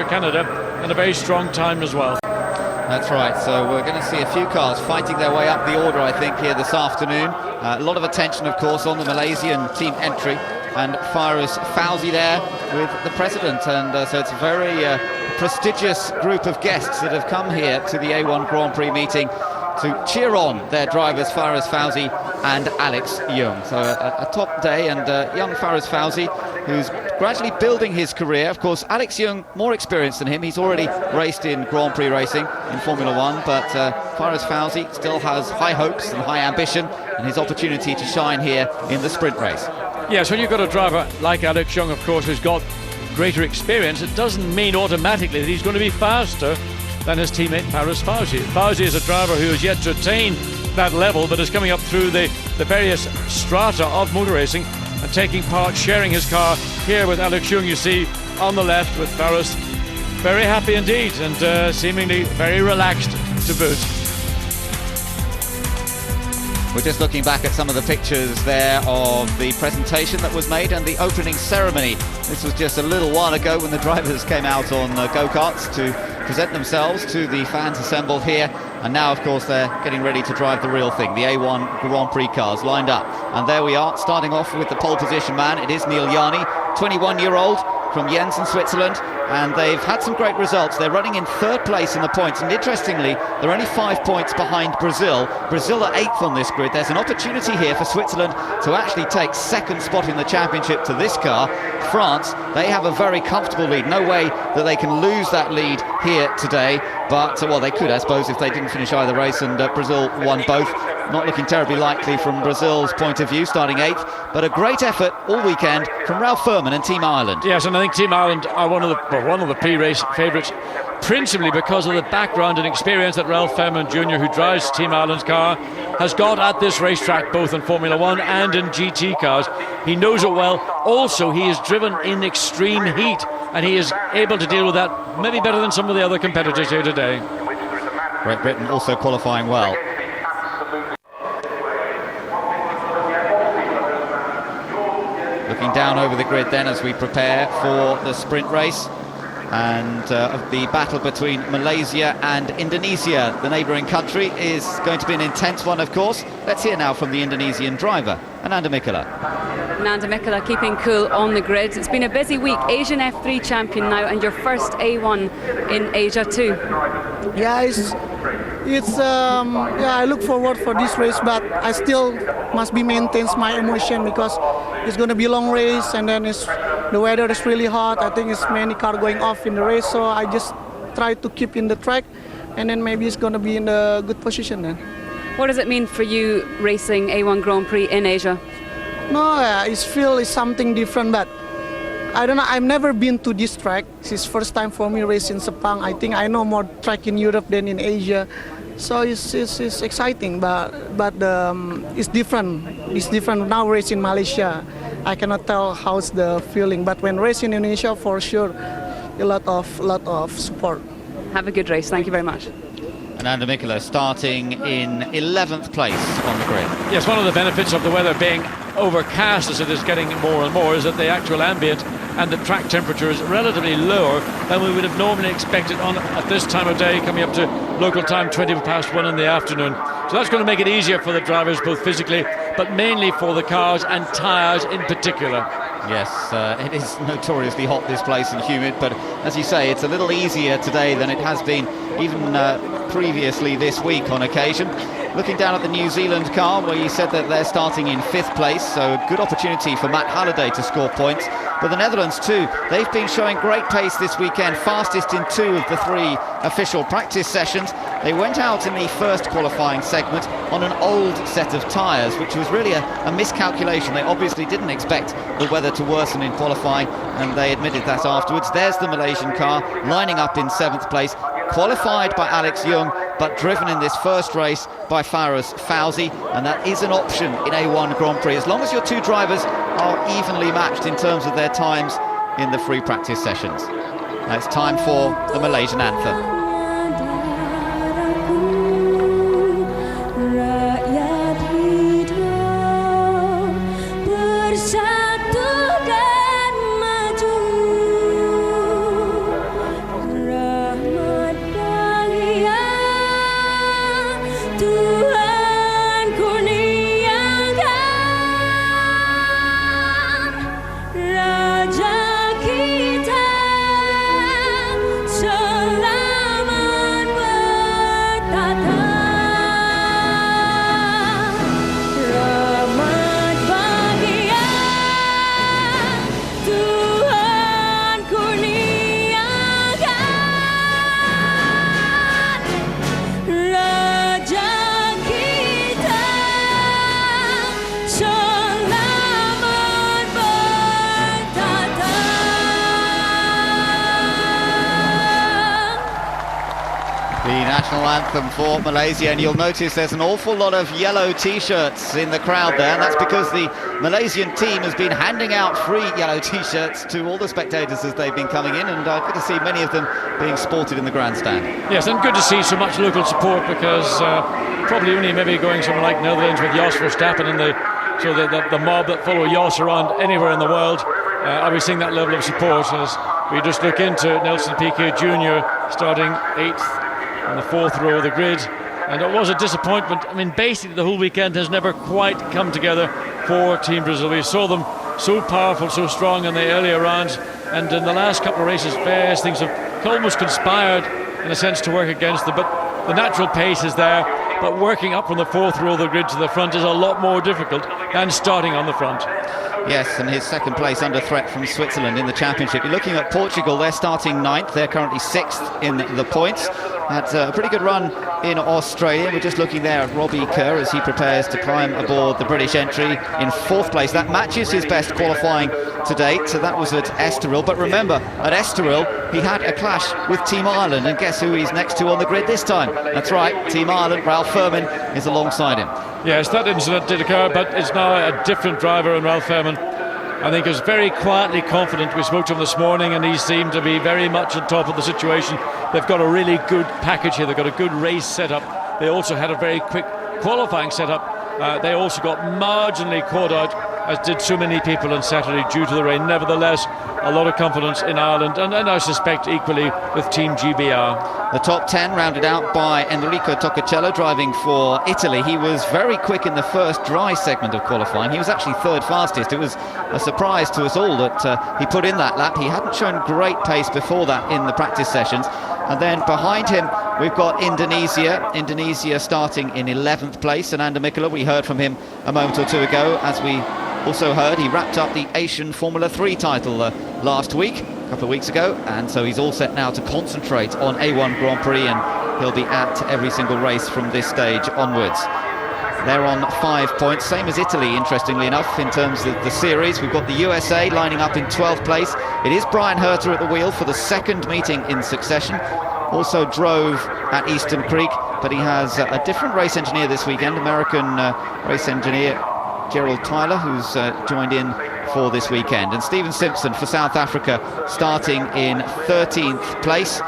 for Canada, and a very strong time as well. That's right, so we're going to see a few cars fighting their way up the order, I think, here this afternoon. A lot of attention, of course, on the Malaysian team entry, and Faris Fauzi there with the president, and so it's a very prestigious group of guests that have come here to the A1 Grand Prix meeting to cheer on their drivers Faris Fauzi and Alex Young. So a top day, and young Faris Fauzi, who's gradually building his career. Of course, Alex Young, more experienced than him. He's already raced in Grand Prix racing in Formula One, but Faris Fauzi still has high hopes and high ambition, and his opportunity to shine here in the sprint race. Yes, when you've got a driver like Alex Young, of course, who's got greater experience, it doesn't mean automatically that he's going to be faster than his teammate Faris Fauzi. Fauzi is a driver who has yet to attain that level, but is coming up through the various strata of motor racing and taking part, sharing his car here with Alex Young, you see on the left, with Faris. Very happy indeed, and seemingly very relaxed to boot. We're just looking back at some of the pictures there of the presentation that was made and the opening ceremony. This was just a little while ago when the drivers came out on go-karts to present themselves to the fans assembled here, and now of course they're getting ready to drive the real thing. The A1 Grand Prix cars lined up, and there we are, starting off with the pole position man. It is Neil Jani, 21-year-old from Jensen, Switzerland, and they've had some great results. They're running in third place in the points, and interestingly, they're only 5 points behind Brazil. Brazil are 8th on this grid. There's an opportunity here for Switzerland to actually take second spot in the championship to this car. France, they have a very comfortable lead. No way that they can lose that lead here today, but, well, they could, I suppose, if they didn't finish either race, and Brazil won both. Not looking terribly likely from Brazil's point of view, starting 8th, but a great effort all weekend from Ralph Furman and Team Ireland. Yes, and I think Team Ireland are one of the pre-race favourites, principally because of the background and experience that Ralph Furman Jr., who drives Team Ireland's car, has got at this racetrack, both in Formula One and in GT cars. He knows it well. Also, he is driven in extreme heat, and he is able to deal with that maybe better than some of the other competitors here today. Great Britain also qualifying well. Looking down over the grid then as we prepare for the sprint race, and the battle between Malaysia and Indonesia, the neighbouring country, is going to be an intense one, of course. Let's hear now from the Indonesian driver, Ananda Mikula. Ananda Mikula keeping cool on the grid. It's been a busy week. Asian F3 champion now, and your first A1 in Asia too. Yeah, I look forward for this race, but I still must be maintains my emotion because it's going to be a long race, and then the weather is really hot. I think it's many cars going off in the race, so I just try to keep in the track, and then maybe it's going to be in a good position then. What does it mean for you racing A1 Grand Prix in Asia? No, it's something different, but I don't know. I've never been to this track. It's first time for me racing Sepang. I think I know more track in Europe than in Asia, so it's exciting. But it's different. It's different now. Racing Malaysia, I cannot tell how's the feeling. But when racing Indonesia, for sure, a lot of support. Have a good race. Thank you very much. Ananda Mikula starting in 11th place on the grid. Yes, one of the benefits of the weather being overcast as it is getting more and more is that the actual ambient and the track temperature is relatively lower than we would have normally expected at this time of day, coming up to local time 1 in the afternoon. So that's going to make it easier for the drivers, both physically but mainly for the cars and tyres in particular. Yes, it is notoriously hot, this place, and humid, but as you say, it's a little easier today than it has been even previously this week on occasion. Looking down at the New Zealand car, where you said that they're starting in 5th place, so a good opportunity for Matt Halliday to score points. But the Netherlands too, they've been showing great pace this weekend, fastest in 2 of the 3 official practice sessions. They went out in the first qualifying segment on an old set of tyres, which was really a miscalculation. They obviously didn't expect the weather to worsen in qualifying, and they admitted that afterwards. There's the Malaysian car lining up in 7th place, qualified by Alex Young, but driven in this first race by Faris Fauzi, and that is an option in A1 Grand Prix, as long as your 2 drivers are evenly matched in terms of their times in the free practice sessions. Now it's time for the Malaysian anthem. national anthem for Malaysia, and you'll notice there's an awful lot of yellow t-shirts in the crowd there, and that's because the Malaysian team has been handing out free yellow t-shirts to all the spectators as they've been coming in, and good to see many of them being sported in the grandstand. Yes, and good to see so much local support, because probably only maybe going somewhere like Netherlands with Jos Verstappen and the mob that follow Jos around anywhere in the world, are we seeing that level of support as we just look into Nelson Piquet Jr. starting 8th on the 4th row of the grid. And it was a disappointment. I mean, basically the whole weekend has never quite come together for Team Brazil. We saw them so powerful, so strong in the earlier rounds, and in the last couple of races various things have almost conspired in a sense to work against them, but the natural pace is there, but working up from the 4th row of the grid to the front is a lot more difficult than starting on the front. Yes, and his second place under threat from Switzerland in the championship. You're looking at Portugal, they're starting 9th, they're currently 6th in the points. Had a pretty good run in Australia. We're just looking there at Robbie Kerr as he prepares to climb aboard the British entry in 4th place. That matches his best qualifying to date, so that was at Estoril. But remember, at Estoril, he had a clash with Team Ireland, and guess who he's next to on the grid this time? That's right, Team Ireland, Ralph Furman is alongside him. Yes, that incident did occur, but it's now a different driver, and Ralph Furman, I think, is very quietly confident. We spoke to him this morning and he seemed to be very much on top of the situation. They've got a really good package here. They've got a good race setup. They also had a very quick qualifying setup. They also got marginally caught out, as did so many people on Saturday due to the rain. Nevertheless, a lot of confidence in Ireland, and I suspect equally with Team GBR. The top 10 rounded out by Enrico Toccacello driving for Italy. He was very quick in the first dry segment of qualifying. He was actually 3rd fastest. It was a surprise to us all that he put in that lap. He hadn't shown great pace before that in the practice sessions. And then behind him we've got Indonesia starting in 11th place, and Ananda Mikkola, we heard from him a moment or two ago. As we also heard, he wrapped up the Asian Formula 3 title last week, a couple of weeks ago, and so he's all set now to concentrate on A1 Grand Prix, and he'll be at every single race from this stage onwards. They're on 5 points, same as Italy, interestingly enough, in terms of the series. We've got the USA lining up in 12th place. It is Brian Herter at the wheel for the second meeting in succession. Also drove at Eastern Creek, but he has a different race engineer this weekend, American race engineer Gerald Tyler, who's joined in for this weekend. And Stephen Simpson for South Africa starting in 13th place.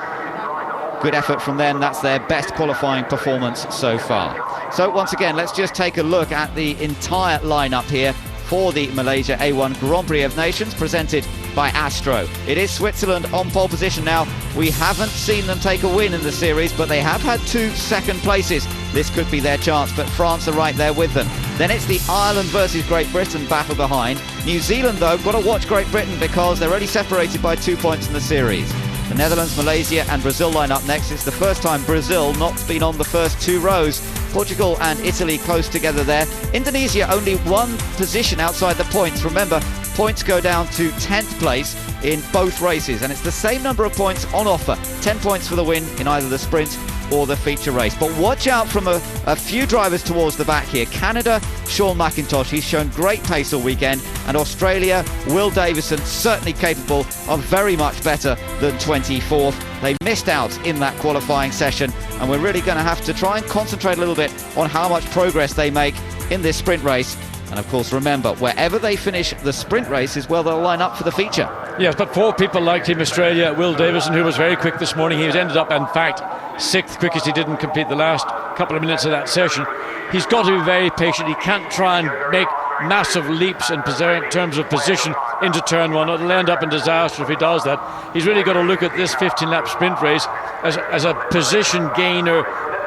Good effort from them. That's their best qualifying performance so far. So once again, let's just take a look at the entire lineup here for the Malaysia A1 Grand Prix of Nations, presented by Astro. It is Switzerland on pole position now. We haven't seen them take a win in the series, but they have had 2 second places. This could be their chance, but France are right there with them. Then it's the Ireland versus Great Britain battle behind. New Zealand, though, got to watch Great Britain because they're only separated by 2 points in the series. The Netherlands, Malaysia and Brazil line up next. It's the first time Brazil not been on the first 2 rows. Portugal and Italy close together there. Indonesia only 1 position outside the points. Remember, points go down to 10th place in both races, and it's the same number of points on offer. 10 points for the win in either the sprint or the feature race. But watch out from a few drivers towards the back here. Canada, Sean McIntosh, he's shown great pace all weekend, and Australia, Will Davison, certainly capable of very much better than 24th. They missed out in that qualifying session, and we're really going to have to try and concentrate a little bit on how much progress they make in this sprint race. And of course, remember, wherever they finish the sprint race is where they'll line up for the feature. Yes, but 4 people like Team Australia. Will Davison, who was very quick this morning, he ended up, in fact, 6th quickest. He didn't complete the last couple of minutes of that session. He's got to be very patient. He can't try and make massive leaps in terms of position into turn 1. It'll end up in disaster if he does that. He's really got to look at this 15-lap sprint race as a position gainer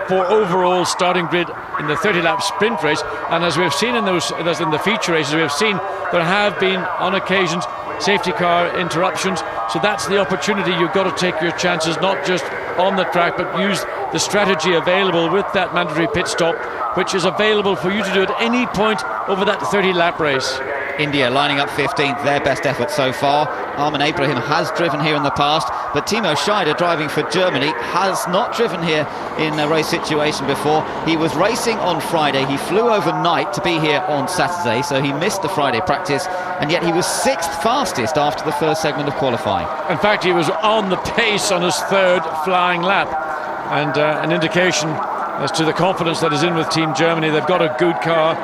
for overall starting grid in the 30-lap sprint race. And as we've seen in the feature races, we've seen there have been on occasions safety car interruptions. So that's the opportunity. You've got to take your chances, not just on the track, but use the strategy available with that mandatory pit stop, which is available for you to do at any point over that 30-lap race. India lining up 15th, their best effort so far. Arman Abraham has driven here in the past, but Timo Scheider, driving for Germany, has not driven here in a race situation before. He was racing on Friday. He flew overnight to be here on Saturday, so he missed the Friday practice, and yet he was 6th fastest after the first segment of qualifying. In fact, he was on the pace on his 3rd flying lap. and an indication as to the confidence that is in with Team Germany. They've got a good car.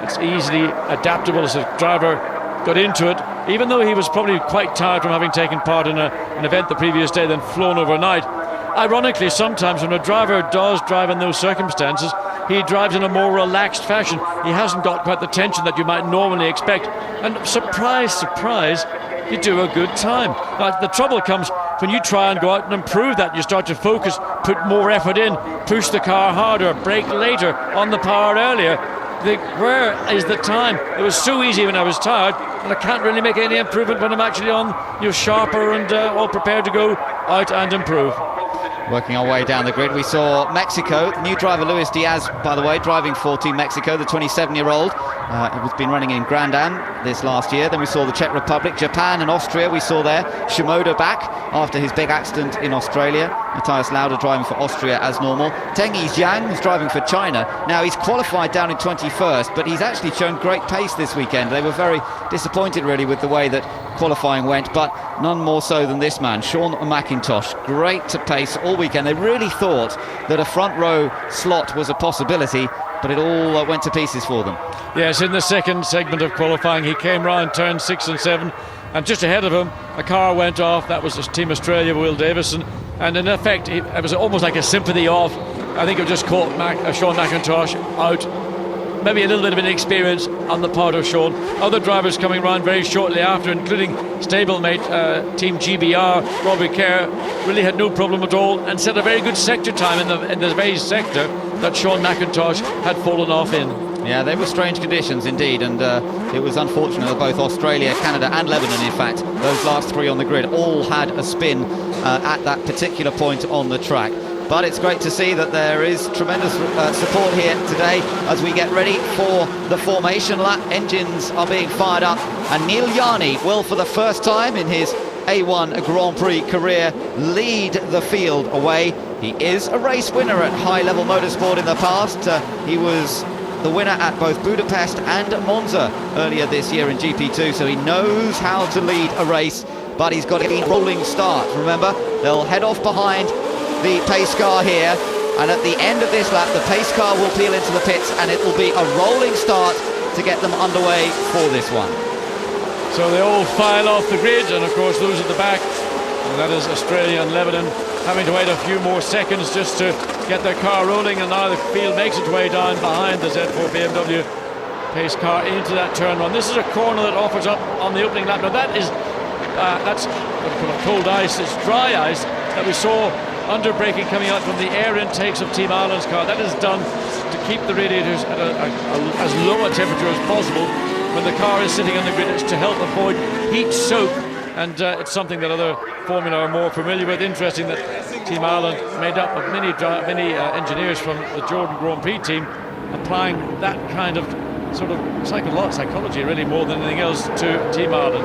It's easily adaptable as a driver got into it, even though he was probably quite tired from having taken part in an event the previous day, then flown overnight. Ironically, sometimes when a driver does drive in those circumstances, he drives in a more relaxed fashion. He hasn't got quite the tension that you might normally expect. And surprise, surprise, you do a good time. Now, the trouble comes when you try and go out and improve that. You start to focus, put more effort in, push the car harder, brake later, on the power earlier. Where is the time? It was so easy when I was tired, and I can't really make any improvement when I'm actually on, sharper and all prepared to go out and improve. Working our way down the grid, we saw Mexico, new driver Luis Diaz, by the way, driving for Team Mexico, the 27-year-old. He's been running in Grand Am this last year. Then we saw the Czech Republic, Japan and Austria. We saw there Shimoda back after his big accident in Australia. Matthias Lauda driving for Austria as normal. Tengi Zhang, who's driving for China. Now, he's qualified down in 21st, but he's actually shown great pace this weekend. They were very disappointed, really, with the way that qualifying went, but none more so than this man, Sean McIntosh. Great to pace all weekend. They really thought that a front row slot was a possibility, but it all went to pieces for them. Yes, in the second segment of qualifying, he came round turn 6 and 7, and just ahead of him, a car went off. That was Team Australia, Will Davison, and in effect, it was almost like a sympathy off. I think it just caught Sean McIntosh out. Maybe a little bit of inexperience on the part of Sean. Other drivers coming round very shortly after, including stablemate Team GBR, Robbie Kerr, really had no problem at all and set a very good sector time in the very sector that Sean McIntosh had fallen off in. Yeah, they were strange conditions indeed, and it was unfortunate that both Australia, Canada and Lebanon, in fact, those last three on the grid, all had a spin at that particular point on the track. But it's great to see that there is tremendous support here today as we get ready for the formation lap. Engines are being fired up, and Neil Yarni will, for the first time in his A1 Grand Prix career, lead the field away. He is a race winner at high-level motorsport in the past. He was the winner at both Budapest and Monza earlier this year in GP2, so he knows how to lead a race, but he's got a rolling start. Remember, they'll head off behind the pace car here, and at the end of this lap the pace car will peel into the pits, and it will be a rolling start to get them underway for this one. So they all file off the grid, and of course those at the back, and that is Australia and Lebanon, having to wait a few more seconds just to get their car rolling, and now the field makes its way down behind the Z4 BMW pace car into that turn one. This is a corner that offers up on the opening lap. Now that's what we call cold ice. It's dry ice that we saw under braking coming out from the air intakes of Team Ireland's car. That is done to keep the radiators at as low a temperature as possible when the car is sitting on the grid. It's to help avoid heat soak, and it's something that other Formula are more familiar with. Interesting that Team Ireland, made up of many engineers from the Jordan Grand Prix team, applying that kind of sort of psychology, really, more than anything else, to Team Ireland.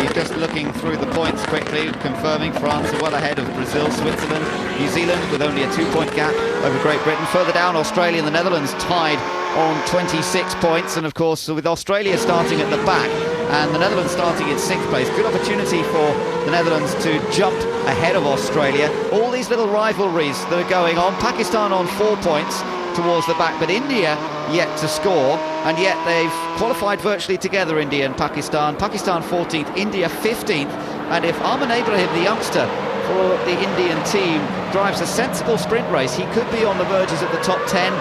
He's just looking through the points quickly, confirming France are well ahead of Brazil, Switzerland, New Zealand with only a 2-point gap over Great Britain. Further down, Australia and the Netherlands tied on 26 points, and of course with Australia starting at the back and the Netherlands starting in 6th place. Good opportunity for the Netherlands to jump ahead of Australia. All these little rivalries that are going on. Pakistan on 4 points towards the back, but India yet to score, and yet they've qualified virtually together, India and Pakistan. Pakistan 14th, India 15th, and if Arman Ibrahim, the youngster for the Indian team, drives a sensible sprint race, he could be on the verges of the top 10,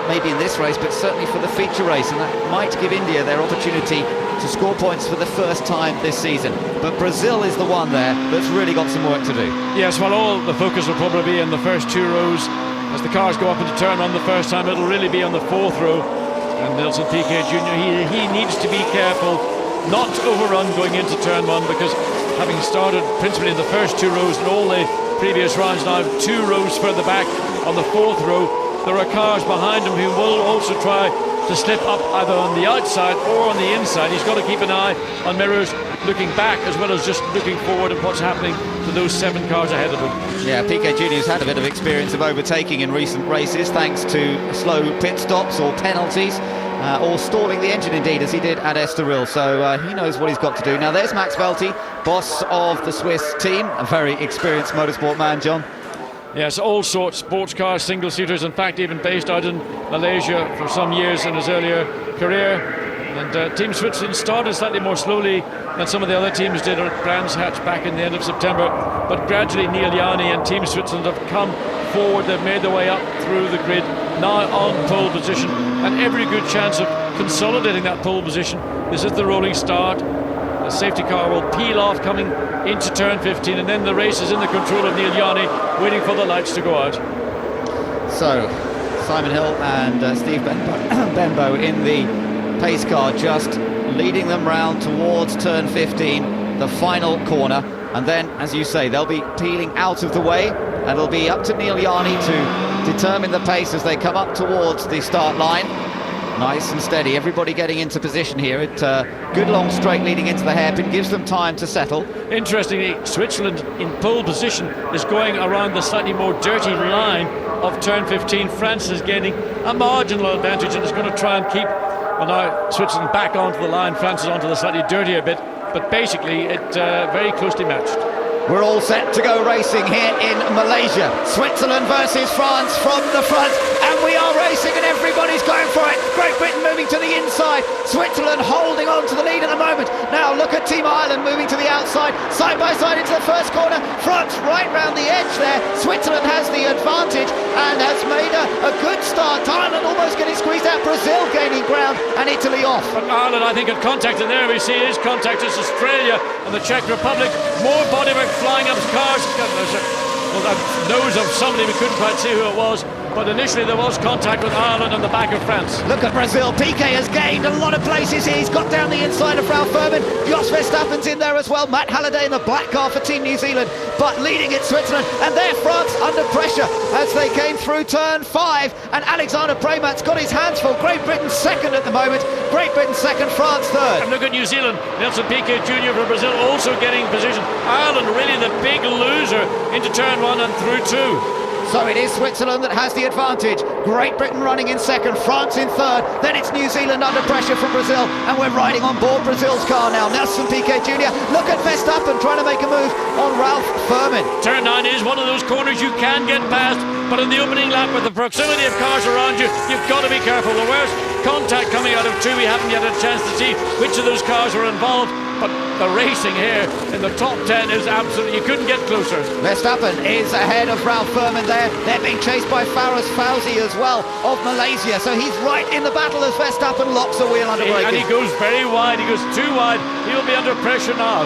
maybe in this race, but certainly for the feature race, and that might give India their opportunity to score points for the first time this season. But Brazil is the one there that's really got some work to do. Yes, well, all the focus will probably be in the first 2 rows. As the cars go up into turn one the first time, it'll really be on the 4th row. And Nelson Piquet Jr., he needs to be careful not to overrun going into turn one, because having started principally in the first 2 rows and all the previous rounds, now 2 rows further back on the 4th row, there are cars behind him who will also try to slip up either on the outside or on the inside. He's got to keep an eye on mirrors, looking back as well as just looking forward at what's happening to those 7 cars ahead of him. Yeah, Piquet Jr. has had a bit of experience of overtaking in recent races, thanks to slow pit stops or penalties, or stalling the engine indeed, as he did at Estoril. So he knows what he's got to do. Now there's Max Velti, boss of the Swiss team, a very experienced motorsport man, John. Yes, all sorts, sports cars, single-seaters, in fact even based out in Malaysia for some years in his earlier career. And Team Switzerland started slightly more slowly than some of the other teams did at Brands Hatch back in the end of September, but gradually Neil Yanni and Team Switzerland have come forward. They've made their way up through the grid, now on pole position, and every good chance of consolidating that pole position. This is the rolling start. The safety car will peel off coming into turn 15, and then the race is in the control of Neil Yanni, waiting for the lights to go out. So Simon Hill and Steve Benbow in the pace car, just leading them round towards turn 15, the final corner, and then, as you say, they'll be peeling out of the way, and it'll be up to Neil Yanni to determine the pace as they come up towards the start line. Nice and steady, everybody getting into position here. Good long straight leading into the hairpin, gives them time to settle. Interestingly, Switzerland in pole position is going around the slightly more dirty line of turn 15. France is gaining a marginal advantage and is going to try and keep, well, now Switzerland back onto the line, France is onto the slightly dirtier bit, but basically it very closely matched. We're all set to go racing here in Malaysia. Switzerland versus France from the front, and we are racing and everybody's going for it. Great Britain moving to the inside, Switzerland holding on to the lead at the moment. Now look at Team Ireland moving to the outside, side by side into the first corner. France right round the edge there. Switzerland has the advantage and has made a good start. Ireland almost getting squeezed out, Brazil gaining ground, and Italy off. But Ireland, I think, had contact, and there we see his contact is Australia and the Czech Republic. More bodywork flying up cars. Well, that nose of somebody, we couldn't quite see who it was, but initially there was contact with Ireland on the back of France. Look at Brazil. Piquet has gained a lot of places here. He's got down the inside of Ralph Furman. Jos Verstappen's in there as well. Matt Halliday in the black car for Team New Zealand, but leading it Switzerland, and there France under pressure as they came through turn 5, and Alexander Premat's got his hands full. Great Britain second at the moment. Great Britain second, France third. And look at New Zealand. Nelson Piquet Jr. for Brazil also getting position. Ireland really the big loser into turn 1 and through 2. So it is Switzerland that has the advantage. Great Britain running in second, France in third, then it's New Zealand under pressure from Brazil, and we're riding on board Brazil's car now. Nelson Piquet Jr. Look at Verstappen trying to make a move on Ralph Furman. Turn 9 is one of those corners you can get past, but in the opening lap with the proximity of cars around you, you've got to be careful. The worst contact coming out of 2, we haven't yet had a chance to see which of those cars are involved, but the racing here in the top 10 is absolutely, you couldn't get closer. Verstappen is ahead of Ralph Furman there. They're being chased by Faraz Fauzi as well of Malaysia, so he's right in the battle as Verstappen locks the wheel under braking. And he goes very wide, he goes too wide, he'll be under pressure now.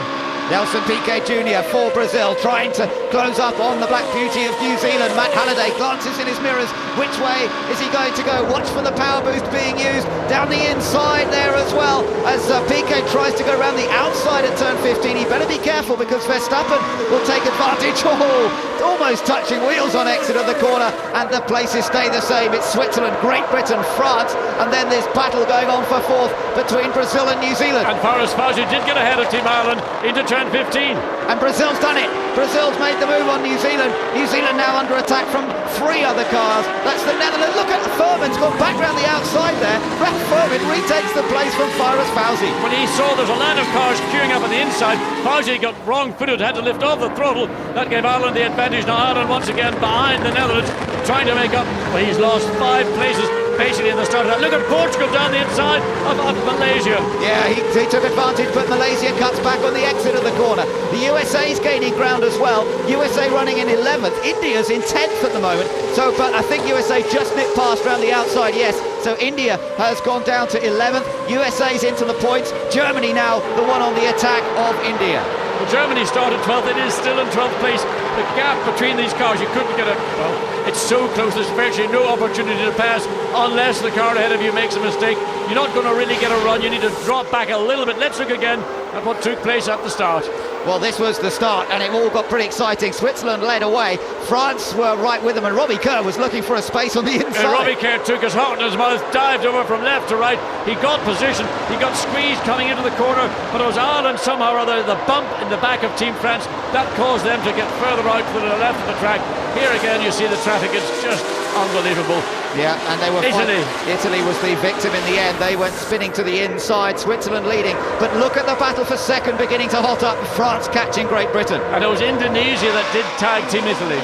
Nelson Piquet Jr. for Brazil, trying to close up on the Black Beauty of New Zealand. Matt Halliday glances in his mirrors. Which way is he going to go? Watch for the power boost being used down the inside there as well, as Piquet tries to go around the outside at turn 15. He better be careful because Verstappen will take advantage. Oh, almost touching wheels on exit of the corner, and the places stay the same. It's Switzerland, Great Britain, France, and then this battle going on for fourth between Brazil and New Zealand. And Faraz Fauzi did get ahead of Team Ireland into turn 15. And Brazil's done it. Brazil's made the move on New Zealand. New Zealand now under attack from 3 other cars. That's the Netherlands. Look at Furman's gone back round the outside there. Ralph Furman retakes the place from Faraz Fauzi. When he saw there's a line of cars queuing up on the inside, Fauzi got wrong-footed, had to lift off the throttle. That gave Ireland the advantage. Now Ireland once again behind the Netherlands, trying to make up, but he's lost 5 places basically in the start of that. Look at Portugal down the inside of Malaysia. Yeah, he took advantage, but Malaysia cuts back on the exit of the corner. The USA's gaining ground as well. USA running in 11th. India's in 10th at the moment. So, but I think USA just nipped past around the outside, yes. So India has gone down to 11th. USA's into the points. Germany now the one on the attack of India. Well, Germany started 12th. It is still in 12th place. The gap between these cars, you couldn't get well, it's so close, there's virtually no opportunity to pass unless the car ahead of you makes a mistake. You're not going to really get a run. You need to drop back a little bit. Let's look again at what took place at the start. Well, this was the start, and it all got pretty exciting. Switzerland led away. France were right with them, and Robbie Kerr was looking for a space on the inside. And Robbie Kerr took his heart in his mouth, dived over from left to right. He got position. He got squeezed coming into the corner, but it was Ireland somehow or other, the bump in the back of Team France, that caused them to get further out to the left of the track. Here again, you see the traffic. It's just unbelievable. Yeah, and they were Italy was the victim in the end. They went spinning to the inside, Switzerland leading, but look at the battle for second beginning to hot up. France catching Great Britain. And it was Indonesia that did tag Team Italy.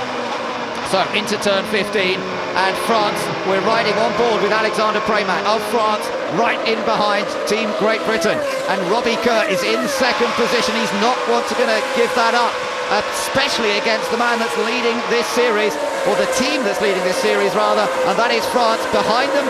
So into turn 15, and France, we're riding on board with Alexander Premat of France, right in behind Team Great Britain. And Robbie Kerr is in second position. He's not going to give that up, especially against the man that's leading this series, or the team that's leading this series rather, and that is France. Behind them,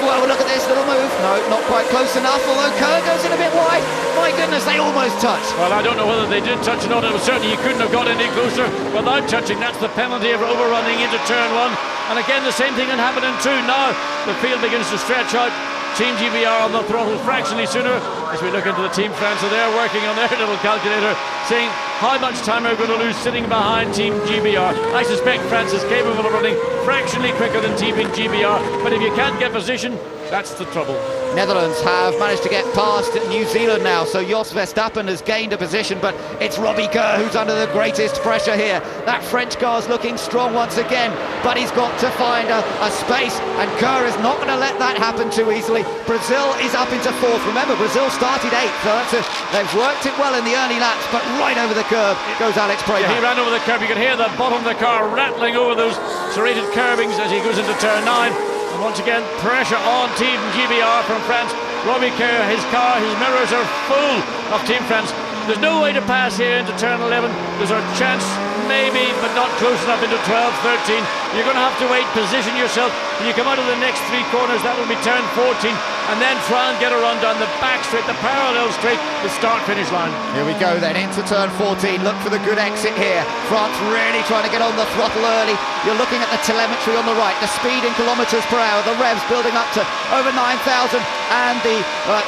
well, look at this little move. No, not quite close enough, although Kerr goes in a bit wide. My goodness, they almost touched. Well, I don't know whether they did touch or not. It was certainly, you couldn't have got any closer without touching. That's the penalty of overrunning into turn 1. And again, the same thing can happen in 2. Now the field begins to stretch out. Team GBR on the throttle fractionally sooner as we look into the Team France. So they're working on their little calculator, saying how much time are we going to lose sitting behind Team GBR. I suspect France is capable of running fractionally quicker than Team GBR, but if you can't get position, that's the trouble. Netherlands have managed to get past New Zealand now, so Jos Verstappen has gained a position, but it's Robbie Kerr who's under the greatest pressure here. That French car's looking strong once again, but he's got to find a space, and Kerr is not going to let that happen too easily. Brazil is up into 4th. Remember, Brazil started 8th, so they've worked it well in the early laps, but right over the curb goes Alex Premat. Yeah, he ran over the curb. You can hear the bottom of the car rattling over those serrated curbings as he goes into turn 9. And once again, pressure on Team GBR from France. Robbie Kerr, his car, his mirrors are full of Team France. There's no way to pass here into turn 11. There's a chance, maybe, but not close enough into 12, 13. You're going to have to wait, position yourself. When you come out of the next 3 corners, that will be turn 14. And then try and get a run down the back straight, the parallel straight, the start-finish line. Here we go then, into turn 14. Look for the good exit here. France really trying to get on the throttle early. You're looking at the telemetry on the right, the speed in kilometres per hour, the revs building up to over 9,000, and the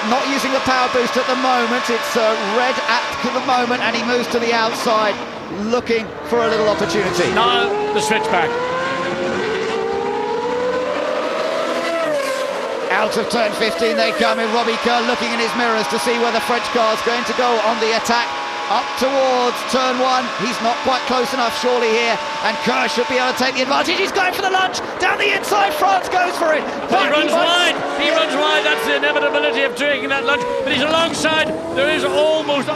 not using the power boost at the moment. It's red at the moment, and he moves to the outside, looking for a little opportunity. Now the switchback. Out of turn 15 they come, in Robbie Kerr looking in his mirrors to see where the French car's going to go on the attack. Up towards turn 1, he's not quite close enough surely here, and Kerr should be able to take the advantage. He's going for the lunge, down the inside, France goes for it. But he runs wide, that's the inevitability of taking that lunge, but he's alongside. There is almost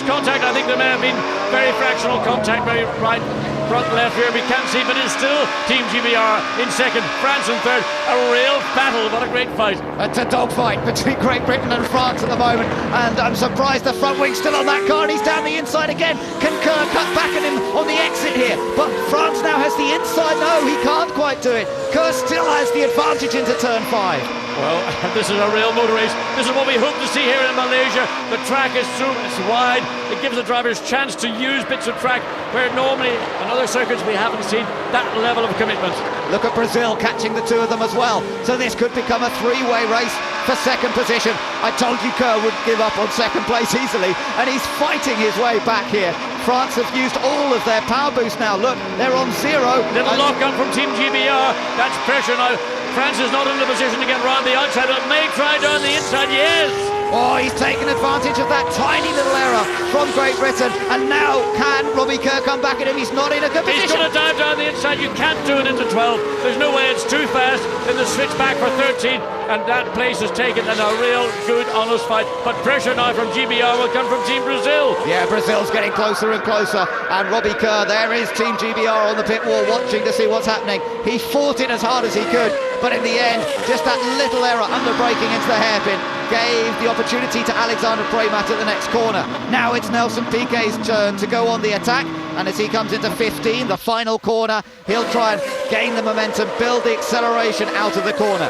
contact. I think there may have been very fractional contact, very right, front, left here, we can't see, but it's still Team GBR in second, France in third. A real battle, what a great fight. It's a dogfight between Great Britain and France at the moment, and I'm surprised the front wing's still on that car, and he's down the inside again. Can Kerr cut back at him on the exit here? But France now has the inside. No, he can't quite do it. Kerr still has the advantage into turn 5. Well, this is a real motor race. This is what we hope to see here in Malaysia. The track is through, it's wide. It gives the drivers chance to use bits of track where normally on other circuits we haven't seen that level of commitment. Look at Brazil catching the 2 of them as well. So this could become a 3-way race for second position. I told you Kerr would give up on second place easily, and he's fighting his way back here. France have used all of their power boost now. Look, they're on 0. Little lock up from Team GBR. That's pressure now. France is not in the position to get round the outside, but may try down the inside, yes! Oh, he's taken advantage of that tiny little error from Great Britain, and now can Robbie Kerr come back at him? He's not in a good position. He's going to dive down the inside. You can't do it into 12. There's no way, it's too fast. Then the switch back for 13, and that place is taken in a real good, honest fight. But pressure now from GBR will come from Team Brazil. Yeah, Brazil's getting closer and closer, and Robbie Kerr, there is Team GBR on the pit wall watching to see what's happening. He fought it as hard as he could, but in the end, just that little error under braking into the hairpin gave the opportunity to Alexander Premat at the next corner. Now it's Nelson Piquet's turn to go on the attack, and as he comes into 15, the final corner, he'll try and gain the momentum, build the acceleration out of the corner.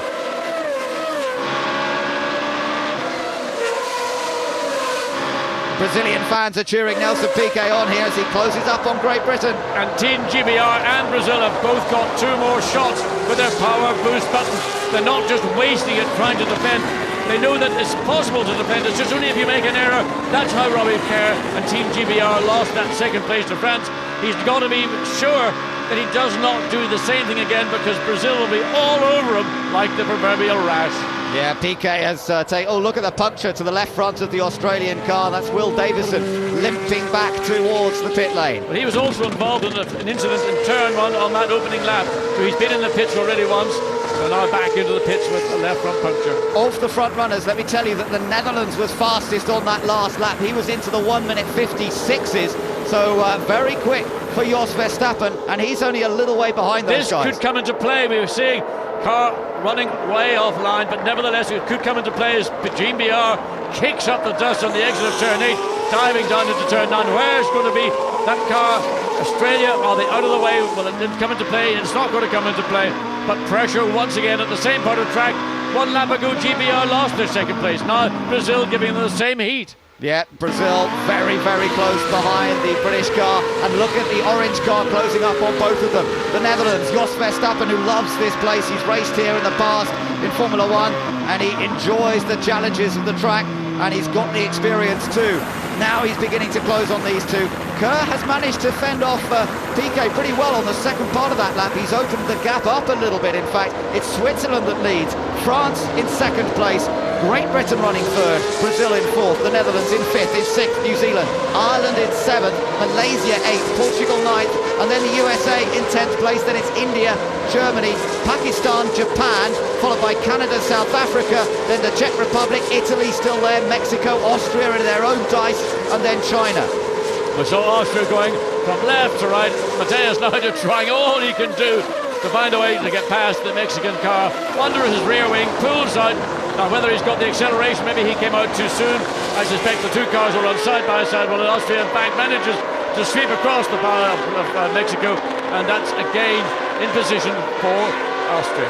Brazilian fans are cheering Nelson Piquet on here as he closes up on Great Britain. And Team GBR and Brazil have both got 2 more shots with their power boost buttons. They're not just wasting it trying to defend. They know that it's possible to defend. It's just only if you make an error. That's how Robbie Kerr and Team GBR lost that second place to France. He's got to be sure that he does not do the same thing again, because Brazil will be all over him like the proverbial rash. Yeah, Piquet has taken... Oh, look at the puncture to the left front of the Australian car. That's Will Davison limping back towards the pit lane. But he was also involved in an incident in turn 1 on that opening lap. So he's been in the pits already once. So now back into the pits with a left front puncture. Of the front runners, let me tell you that the Netherlands was fastest on that last lap. He was into the 1 minute 56s. So very quick for Jos Verstappen, and he's only a little way behind those guys. This could come into play. We were seeing car running way offline, but nevertheless it could come into play as Jean BR kicks up the dust on the exit of turn 8, diving down into turn 9. Where's going to be that car? Australia, are they out of the way? Well, it didn't come into play, it's not going to come into play, but pressure once again at the same part of the track. 1 lap ago GBR lost their second place. Now Brazil giving them the same heat. Yeah, Brazil very, very close behind the British car, and look at the orange car closing up on both of them. The Netherlands, Jos Verstappen, who loves this place. He's raced here in the past in Formula 1 and he enjoys the challenges of the track, and he's got the experience too. Now he's beginning to close on these two. Kerr has managed to fend off Piquet pretty well on the second part of that lap. He's opened the gap up a little bit. In fact, it's Switzerland that leads, France in second place, Great Britain running third, Brazil in fourth, the Netherlands in fifth, in sixth, New Zealand, Ireland in seventh, Malaysia eighth, Portugal ninth, and then the USA in 10th place. Then it's India, Germany, Pakistan, Japan, followed by Canada, South Africa, then the Czech Republic, Italy still there, Mexico, Austria in their own dice, and then China. We saw Austria going from left to right. Mateus now just trying all he can do to find a way to get past the Mexican car. Under his rear wing, pulls out. Now whether he's got the acceleration, maybe he came out too soon. I suspect the two cars will run side by side. Well, Austria in fact manages to sweep across the bar of Mexico, and that's again in position for Austria.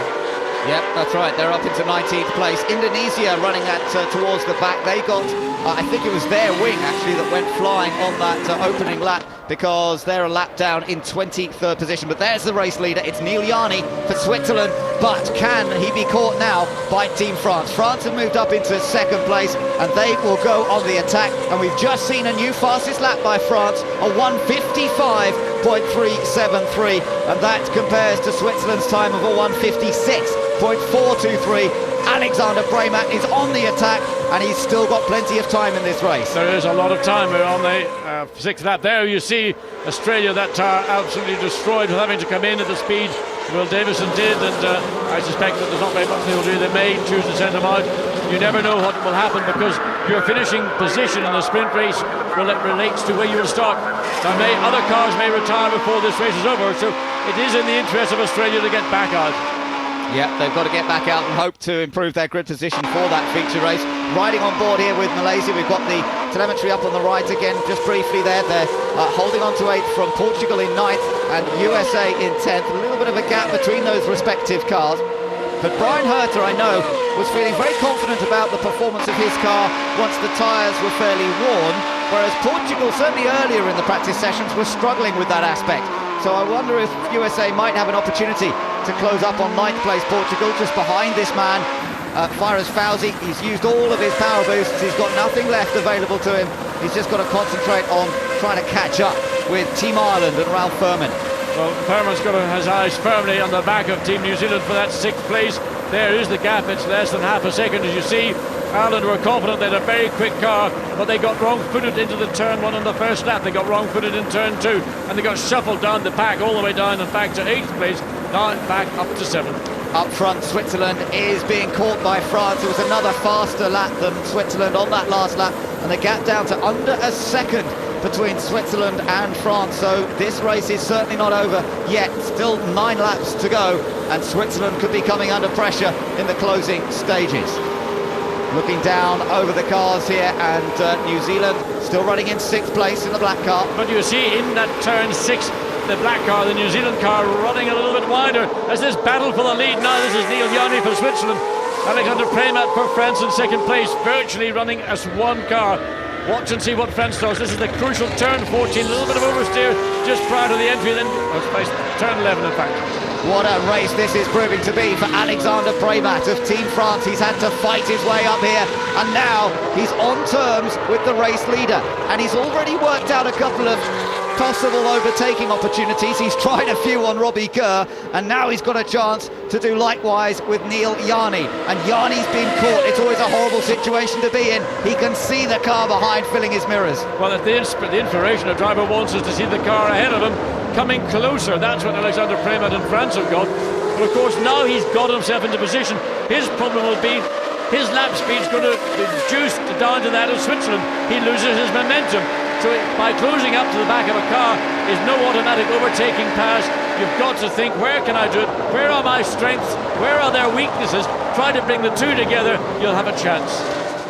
Yep, that's right. They're up into 19th place. Indonesia running that towards the back. They got, I think it was their wing actually that went flying on that opening lap, because they're a lap down in 23rd position. But there's the race leader. It's Neil Yanni for Switzerland. But can he be caught now by Team France? France have moved up into second place, and they will go on the attack. And we've just seen a new fastest lap by France, a 1:55.373, and that compares to Switzerland's time of a 1:56.423. Alexander Braymat is on the attack, and he's still got plenty of time in this race. There is a lot of time. We're on the sixth lap. There you see Australia, that car absolutely destroyed with having to come in at the speed Will Davison did, and I suspect that there's not very much they'll do. They may choose to send him out. You never know what will happen, because your finishing position in the sprint race relates to where you will start. Now, other cars may retire before this race is over, so it is in the interest of Australia to get back out. Yeah, they've got to get back out and hope to improve their grid position for that feature race. Riding on board here with Malaysia, we've got the telemetry up on the right again, just briefly there. They're holding on to 8th from Portugal in 9th and USA in 10th. A little bit of a gap between those respective cars. But Brian Herter, I know, was feeling very confident about the performance of his car once the tyres were fairly worn, whereas Portugal, certainly earlier in the practice sessions, was struggling with that aspect. So I wonder if USA might have an opportunity to close up on 9th place Portugal, just behind this man, Fares Fauzi. He's used all of his power boosts. He's got nothing left available to him. He's just got to concentrate on trying to catch up with Team Ireland and Ralph Furman. Well, Furman's got his eyes firmly on the back of Team New Zealand for that 6th place. There is the gap. It's less than half a second, as you see. Ireland were confident they had a very quick car, but they got wrong-footed into the turn 1 on the first lap. They got wrong-footed in turn 2, and they got shuffled down the pack all the way down and back to 8th place, now back up to 7th. Up front, Switzerland is being caught by France. It was another faster lap than Switzerland on that last lap, and the gap down to under a second between Switzerland and France. So this race is certainly not over yet. Still 9 laps to go, and Switzerland could be coming under pressure in the closing stages. Looking down over the cars here, and New Zealand still running in 6th place in the black car. But you see in that turn 6, the black car, the New Zealand car, running a little bit wider as this battle for the lead. Now this is Neil Yanni for Switzerland, Alexander Braymat for France in 2nd place, virtually running as one car. Watch and see what France does. This is the crucial turn 14, a little bit of oversteer just prior to the entry, then turn 11 in fact. What a race this is proving to be for Alexander Braymat of Team France. He's had to fight his way up here, and now he's on terms with the race leader, and he's already worked out a couple of possible overtaking opportunities. He's tried a few on Robbie Kerr, and now he's got a chance to do likewise with Neil Yanni. And Yanni's been caught. It's always a horrible situation to be in. He can see the car behind filling his mirrors. Well, at the inspiration, a driver wants us to see the car ahead of him coming closer. That's what Alexander Braymat in France have got. But of course, now he's got himself into position. His problem will be his lap speed's going to be reduced down to that of Switzerland. He loses his momentum. So by closing up to the back of a car is no automatic overtaking pass. You've got to think, where can I do it? Where are my strengths? Where are their weaknesses? Try to bring the two together, you'll have a chance.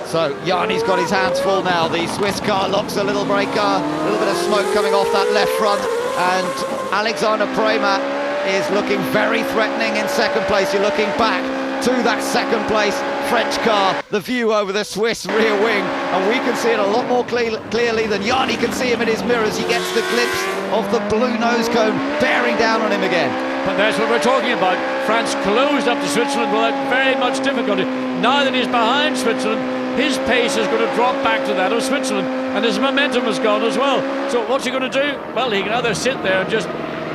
So Yanni's got his hands full now. The Swiss car locks a little brake car, a little bit of smoke coming off that left front, and Alexander Premat is looking very threatening in second place. You're looking back to that second place French car, the view over the Swiss rear wing, and we can see it a lot more clearly than Yanni can see him in his mirrors. He gets the glimpse of the blue nose cone bearing down on him again. But that's what we're talking about. France closed up to Switzerland without very much difficulty. Now that he's behind Switzerland, his pace is going to drop back to that of Switzerland, and his momentum has gone as well. So what's he going to do? Well, he can either sit there and just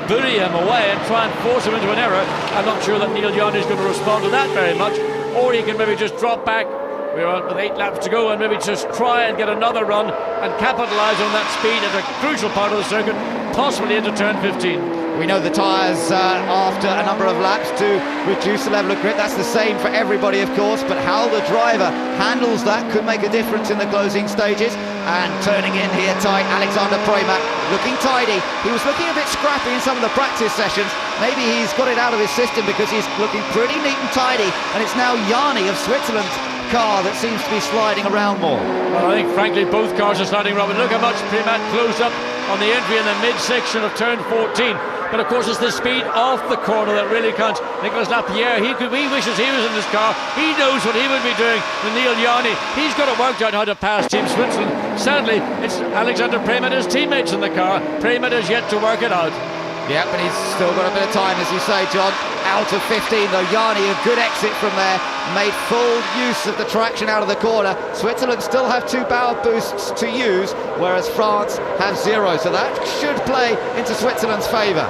bury him away and try and force him into an error. I'm not sure that Neil Yanni is going to respond to that very much. Or he can maybe just drop back, we're on with 8 laps to go, and maybe just try and get another run and capitalise on that speed at a crucial part of the circuit, possibly into turn 15. We know the tyres after a number of laps to reduce the level of grip. That's the same for everybody, of course, but how the driver handles that could make a difference in the closing stages. And turning in here tight, Alexander Premat looking tidy. He was looking a bit scrappy in some of the practice sessions. Maybe he's got it out of his system because he's looking pretty neat and tidy, and it's now Yanni of Switzerland's car that seems to be sliding around more. Well, I think frankly both cars are sliding around, but look how much Premat closed up on the entry in the midsection of turn 14. But of course it's the speed off the corner that really counts. Nicolas Lapierre, he wishes he was in this car. He knows what he would be doing with Neil Yanni. He's got it worked out how to pass Team Switzerland. Sadly, it's Alexander Premat, his teammates in the car. Premat has yet to work it out. Yeah, but he's still got a bit of time, as you say, John. Out of 15, though. Yanni, a good exit from there. Made full use of the traction out of the corner. Switzerland still have 2 power boosts to use, whereas France have 0. So that should play into Switzerland's favour.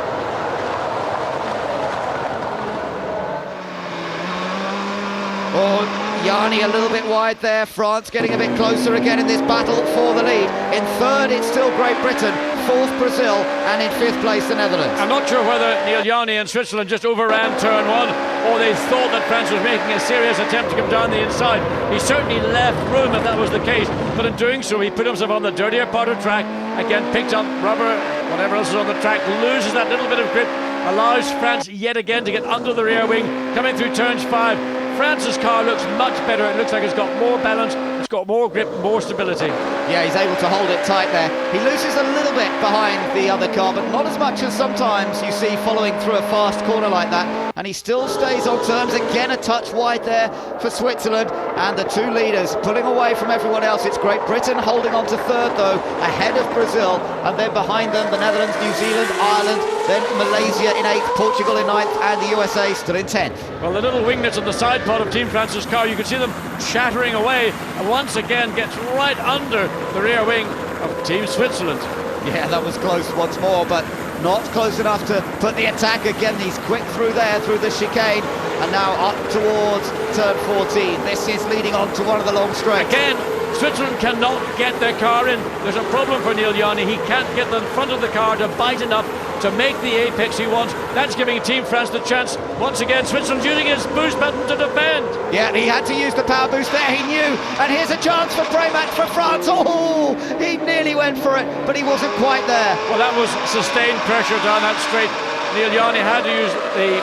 Oh, Yanni a little bit wide there. France getting a bit closer again in this battle for the lead. In third, it's still Great Britain. Fourth, Brazil, and in 5th place, the Netherlands. I'm not sure whether Neil Yanni and Switzerland just overran turn 1, or they thought that France was making a serious attempt to come down the inside. He certainly left room if that was the case, but in doing so he put himself on the dirtier part of track, again picked up rubber, whatever else is on the track, loses that little bit of grip, allows France yet again to get under the rear wing, coming through turns 5. France's car looks much better. It looks like it's got more balance, it's got more grip, more stability. Yeah, he's able to hold it tight there. He loses a little bit behind the other car, but not as much as sometimes you see following through a fast corner like that. And he still stays on terms. Again, a touch wide there for Switzerland. And the 2 leaders pulling away from everyone else. It's Great Britain holding on to 3rd, though, ahead of Brazil. And then behind them, the Netherlands, New Zealand, Ireland, then Malaysia in 8th, Portugal in 9th, and the USA still in 10th. Well, the little winglets on the side part of Team France's car, you can see them shattering away, and once again gets right under the rear wing of Team Switzerland. Yeah, that was close once more, but not close enough to put the attack. Again, he's quick through there, through the chicane, and now up towards turn 14. This is leading on to one of the long straights. Again, Switzerland cannot get their car in. There's a problem for Neil Yanni. He can't get the front of the car to bite enough to make the apex he wants. That's giving Team France the chance. Once again, Switzerland's using his boost button to defend. Yeah, he had to use the power boost there, he knew. And here's a chance for Premat for France. Oh, he nearly went for it, but he wasn't quite there. Well, that was sustained pressure down that straight. Neil Yanni had to use the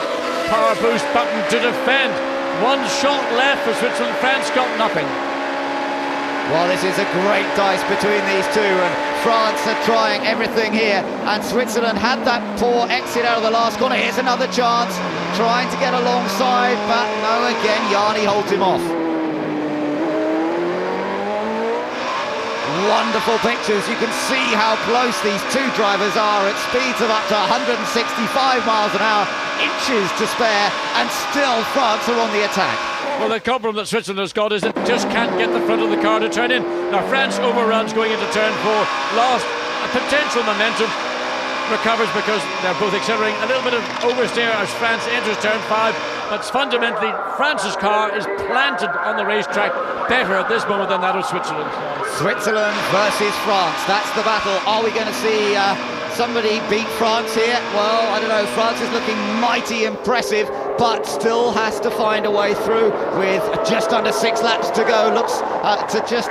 power boost button to defend. One shot left for Switzerland. France got nothing. Well, this is a great dice between these two, and France are trying everything here, and Switzerland had that poor exit out of the last corner. Here's another chance, trying to get alongside, but no, again, Yanni holds him off. Wonderful pictures. You can see how close these 2 drivers are at speeds of up to 165 miles an hour, inches to spare, and still France are on the attack. Well, the problem that Switzerland has got is it just can't get the front of the car to turn in. Now, France overruns going into turn 4, lost a potential momentum, recovers because they're both accelerating. A little bit of oversteer as France enters turn 5, but fundamentally, France's car is planted on the racetrack better at this moment than that of Switzerland. Switzerland versus France, that's the battle. Are we going to see somebody beat France here? Well, I don't know. France is looking mighty impressive, but still has to find a way through with just under 6 laps to go. Looks to just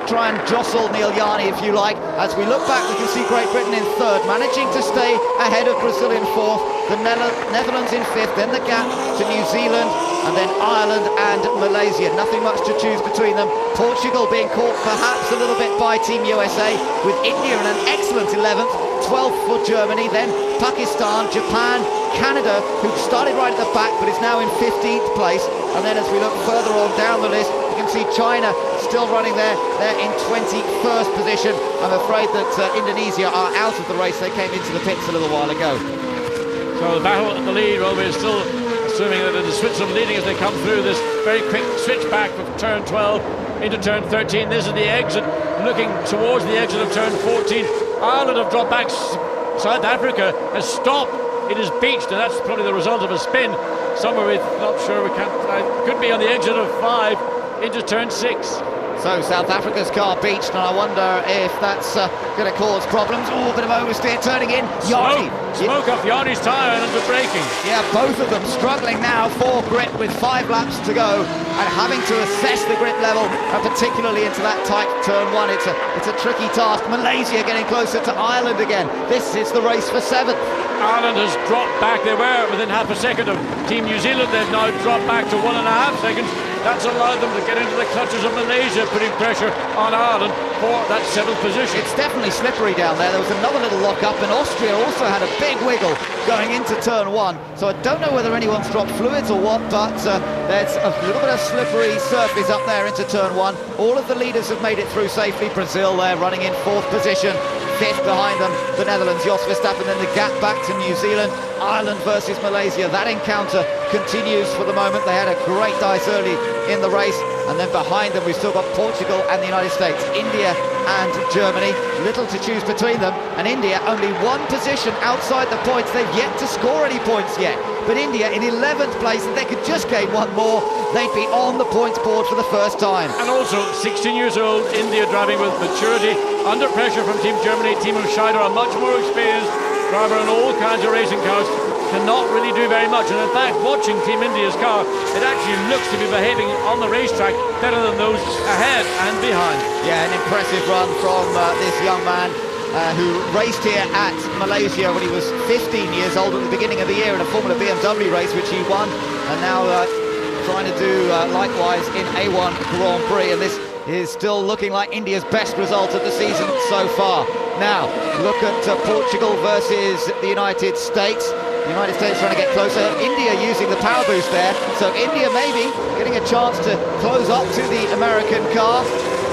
try and jostle Neil Yarni, if you like. As we look back, we can see Great Britain in third, managing to stay ahead of Brazil in fourth, the Netherlands in fifth, then the gap to New Zealand, and then Ireland and Malaysia. Nothing much to choose between them. Portugal being caught perhaps a little bit by Team USA, with India in an excellent 11th, 12th for Germany, then Pakistan, Japan, Canada, who started right at the back but is now in 15th place. And then as we look further on down the list, you can see China still running there. They're in 21st position. I'm afraid that Indonesia are out of the race. They came into the pits a little while ago. So the battle at the lead, well, we're still assuming that it is Switzerland leading as they come through this very quick switch back from turn 12 into turn 13. This is the exit, looking towards the exit of turn 14. Ireland have dropped back. South Africa has stopped. It is beached, and that's probably the result of a spin. Somewhere we're not sure, we can't, could be on the exit of 5 into turn 6. So South Africa's car beached, and I wonder if that's going to cause problems. Oh, a bit of oversteer turning in. Yarni. Smoke off Yarni's tyre and under braking. Yeah, both of them struggling now for grip with 5 laps to go and having to assess the grip level, and particularly into that tight turn 1. It's a tricky task. Malaysia getting closer to Ireland again. This is the race for 7th. Ireland has dropped back. They were within half a second of Team New Zealand. They've now dropped back to 1.5 seconds. That's allowed them to get into the clutches of Malaysia, putting pressure on Ireland for that 7th position. It's definitely slippery down there. There was another little lock-up, and Austria also had a big wiggle going into turn 1. So I don't know whether anyone's dropped fluids or what, but there's a little bit of slippery surface up there into turn 1. All of the leaders have made it through safely. Brazil there running in 4th position. 5th behind them, the Netherlands, Jos Verstappen, then the gap back to New Zealand. Ireland versus Malaysia, that encounter continues for the moment. They had a great dice early in the race, and then behind them we've still got Portugal and the United States, India and Germany. Little to choose between them, and India only 1 position outside the points. They've yet to score any points yet, but India in 11th place, if they could just gain 1 more, they'd be on the points board for the first time. And also 16 years old, India driving with maturity, under pressure from Team Germany. Team Scheider, a much more experienced driver in all kinds of racing cars, cannot really do very much. And in fact, watching Team India's car, it actually looks to be behaving on the racetrack better than those ahead and behind. Yeah, an impressive run from this young man who raced here at Malaysia when he was 15 years old at the beginning of the year in a Formula BMW race, which he won, and now trying to do likewise in A1 Grand Prix, and this is still looking like India's best result of the season so far. Now, look at Portugal versus the United States. The United States trying to get closer. India using the power boost there, so India maybe getting a chance to close up to the American car.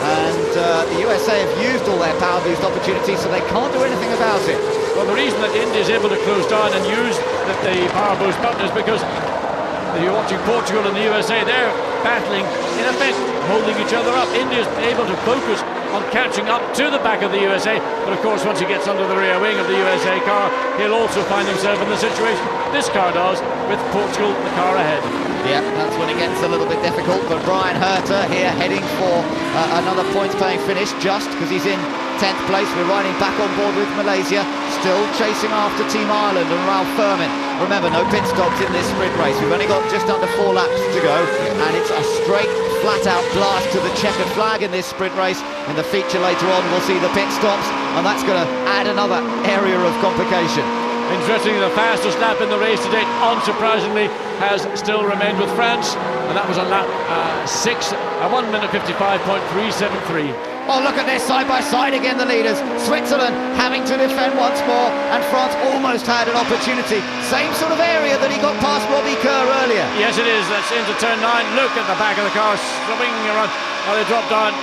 And the USA have used all their power boost opportunities, so they can't do anything about it. Well, the reason that India is able to close down and use the power boost button is because you're watching Portugal and the USA, they're battling, in effect, holding each other up. India's able to focus on catching up to the back of the USA, but of course once he gets under the rear wing of the USA car, he'll also find himself in the situation this car does, with Portugal the car ahead. Yeah, that's when it gets a little bit difficult, but Brian Herter here heading for another points-paying finish, just because he's in 10th place. We're riding back on board with Malaysia, still chasing after Team Ireland and Ralph Furman. Remember, no pit stops in this sprint race. We've only got just under 4 laps to go, and it's a straight, flat-out blast to the checkered flag in this sprint race. In the feature later on, we'll see the pit stops, and that's going to add another area of complication. Interestingly, the fastest lap in the race to date, unsurprisingly, has still remained with France, and that was on lap 6, 1 minute 55.373. Oh, look at this, side by side again, the leaders. Switzerland having to defend once more, and France almost had an opportunity. Same sort of area that he got past Robbie Kerr earlier. Yes, it is. That's into turn 9. Look at the back of the car, swinging around. Now they drop down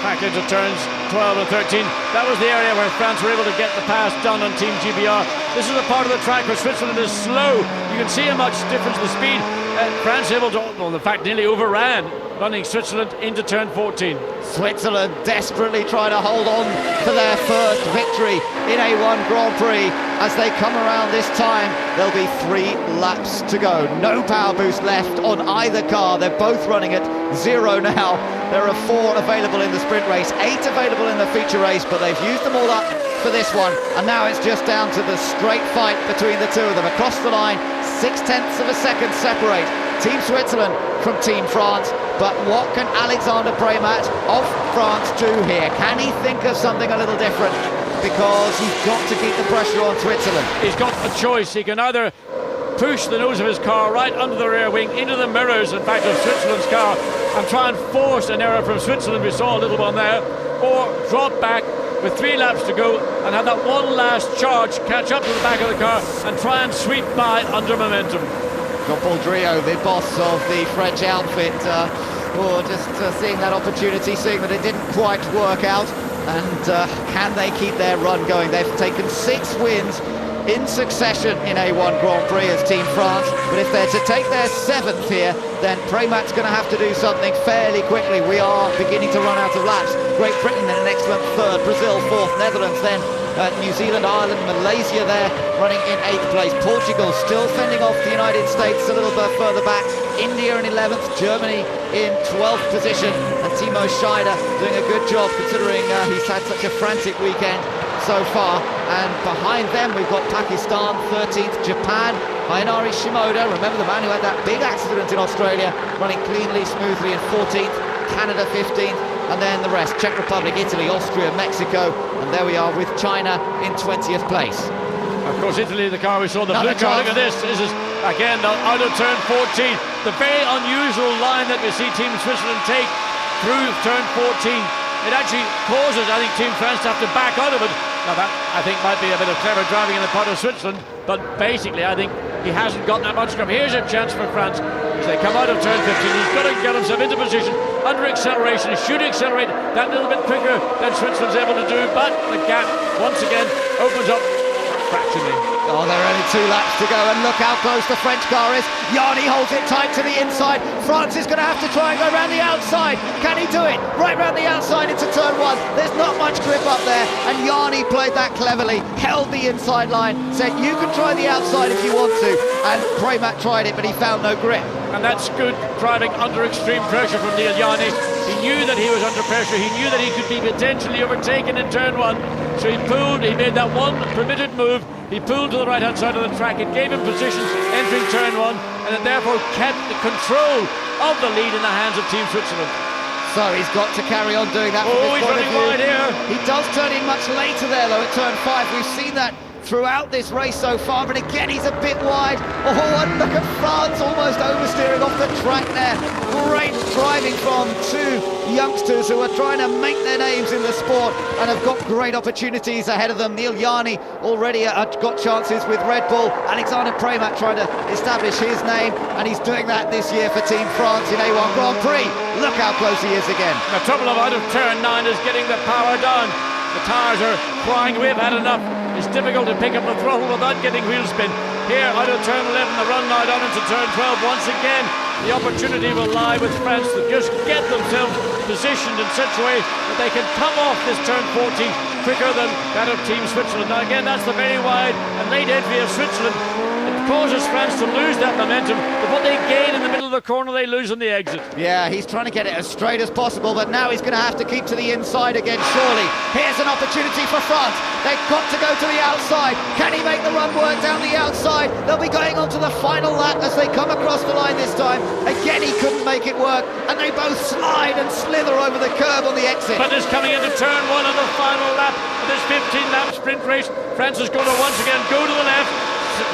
back into turns 12 and 13. That was the area where France were able to get the pass done on Team GBR. This is a part of the track where Switzerland is slow. You can see a much difference in the speed. France able to, well, in fact, nearly overran, running Switzerland into turn 14. Switzerland desperately trying to hold on to their first victory in A1 Grand Prix. As they come around this time, there'll be 3 laps to go. No power boost left on either car. They're both running at 0 now. There are 4 available in the sprint race, 8 available in the feature race, but they've used them all up for this one, and now it's just down to the straight fight between the two of them. Across the line, 0.6 of a second separate Team Switzerland from Team France. But what can Alexander Premat of France do here? Can he think of something a little different? Because he's got to keep the pressure on Switzerland. He's got a choice. He can either push the nose of his car right under the rear wing into the mirrors, in fact, of Switzerland's car, and try and force an error from Switzerland. We saw a little one there. Or drop back with 3 laps to go and have that one last charge, catch up to the back of the car and try and sweep by under momentum. Jean-Paul Driot, the boss of the French outfit, just seeing that opportunity, seeing that it didn't quite work out, and can they keep their run going? They've taken 6 wins in succession in A1 Grand Prix as Team France, but if they're to take their 7th here, then Premat's going to have to do something fairly quickly. We are beginning to run out of laps. Great Britain in an excellent 3rd, Brazil 4th, Netherlands then New Zealand, Ireland, Malaysia there running in 8th place. Portugal still fending off the United States a little bit further back. India in 11th, Germany in 12th position, and Timo Scheider doing a good job considering he's had such a frantic weekend so far. And behind them we've got Pakistan 13th, Japan, Hayanari Shimoda, remember the man who had that big accident in Australia, running cleanly, smoothly in 14th, Canada 15th, and then the rest, Czech Republic, Italy, Austria, Mexico, and there we are with China in 20th place. Of course, Italy, the car we saw, the blue car. Look at this. This is, again, out of turn 14. The very unusual line that we see Team Switzerland take through turn 14. It actually causes, I think, Team France to have to back out of it. Now that, I think, might be a bit of clever driving on the part of Switzerland, but basically, I think he hasn't got that much grip. Here's a chance for France as they come out of turn 15. He's got to get himself into position under acceleration. He should accelerate that little bit quicker than Switzerland's able to do, but the gap once again opens up fractionally. Oh, there are only 2 laps to go, and look how close the French car is. Yanni holds it tight to the inside. France is going to have to try and go around the outside. Can he do it? Right round the outside into turn 1. There's not much grip up there, and Yanni played that cleverly, held the inside line, said you can try the outside if you want to, and Premat tried it, but he found no grip. And that's good driving under extreme pressure from Neil Yanni. He knew that he was under pressure. He knew that he could be potentially overtaken in turn 1. So he pulled, he made that one permitted move. He pulled to the right-hand side of the track. It gave him position entering turn 1, and it therefore kept the control of the lead in the hands of Team Switzerland. So he's got to carry on doing that. Oh, he's running wide here. He does turn in much later there, though, at turn 5. We've seen that throughout this race so far, but again he's a bit wide. Oh, and look at France almost oversteering off the track there. Great driving from 2 youngsters who are trying to make their names in the sport and have got great opportunities ahead of them. Neil Yanni already got chances with Red Bull. Alexander Premat trying to establish his name, and he's doing that this year for Team France in A1 Grand Prix. Look how close he is again. The trouble of out of turn 9 is getting the power down. The tyres are crying, we've had enough. It's difficult to pick up the throttle without getting wheel spin. Here, out of turn 11, the run now down into turn 12. Once again, the opportunity will lie with France to just get themselves positioned in such a way that they can come off this turn 14 quicker than that of Team Switzerland. Now again, that's the very wide and late entry of Switzerland. It causes France to lose that momentum, but what they gain in the middle of the corner, they lose on the exit. Yeah, he's trying to get it as straight as possible, but now he's going to have to keep to the inside again, surely. Here's an opportunity for France. They've got to go to the outside. Can he make the run work down the outside? They'll be going on to the final lap as they come across the line this time. Again, he couldn't make it work, and they both slide and slither over the curb on the exit. But it's coming into turn 1 on the final lap of this 15-lap sprint race. France is going to once again go to the left.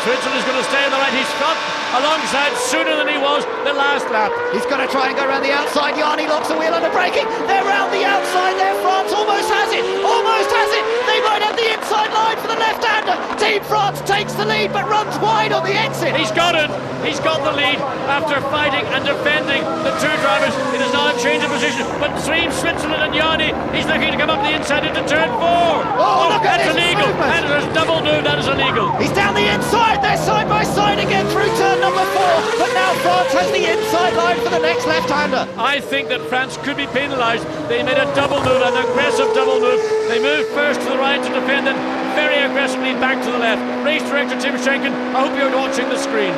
Switzerland is going to stay on the right. He's got alongside sooner than he was the last lap. He's going to try and go around the outside. Yanni locks the wheel under braking. They're round the outside there. France almost has it. Almost has it. They might have the inside line for the left-hander. Team France takes the lead but runs wide on the exit. He's got it. He's got the lead after fighting and defending the 2 drivers. It is now a change of position. But between Switzerland and Yanni, he's looking to come up the inside into turn 4. Oh, look at that's illegal. That is a double move. That is illegal. He's down the inside. They're side by side again through turn number 4. But now France has the inside line for the next left-hander. I think that France could be penalised. They made a double move, an aggressive double move. They moved first to the right to defend, then very aggressively back to the left. Race director Tim Schenken, I hope you're watching the screen.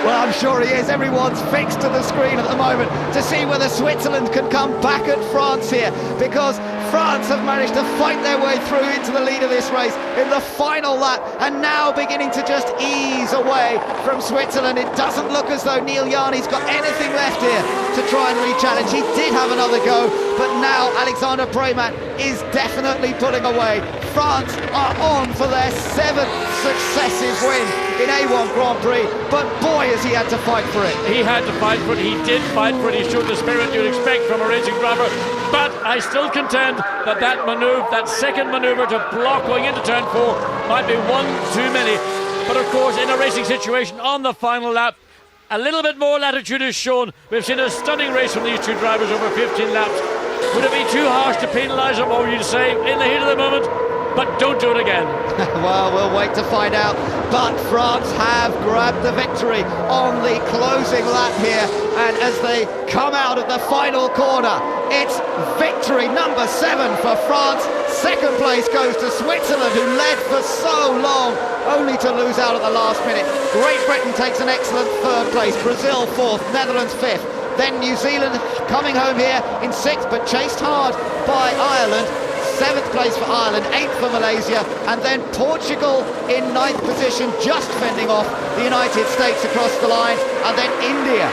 Well, I'm sure he is. Everyone's fixed to the screen at the moment to see whether Switzerland can come back at France here, because France have managed to fight their way through into the lead of this race in the final lap, and now beginning to just ease away from Switzerland. It doesn't look as though Neil Yarni's got anything left here to try and re-challenge. He did have another go, but now Alexander Premat is definitely pulling away. France are on for their 7th successive win in A1 Grand Prix, but boy has he had to fight for it. He had to fight for it, he did fight for it, he showed the spirit you'd expect from a racing driver, but I still contend that that second manoeuvre to block going into turn 4 might be one too many. But of course, in a racing situation on the final lap, a little bit more latitude is shown. We've seen a stunning race from these two drivers over 15 laps. Would it be too harsh to penalise them, or would you say, in the heat of the moment, but don't do it again? Well, we'll wait to find out. But France have grabbed the victory on the closing lap here, and as they come out of the final corner, it's victory number 7 for France. Second place goes to Switzerland, who led for so long, only to lose out at the last minute. Great Britain takes an excellent 3rd place, Brazil 4th, Netherlands 5th. Then New Zealand coming home here in 6th, but chased hard by Ireland. 7th place for Ireland, 8th for Malaysia, and then Portugal in 9th position, just fending off the United States across the line, and then India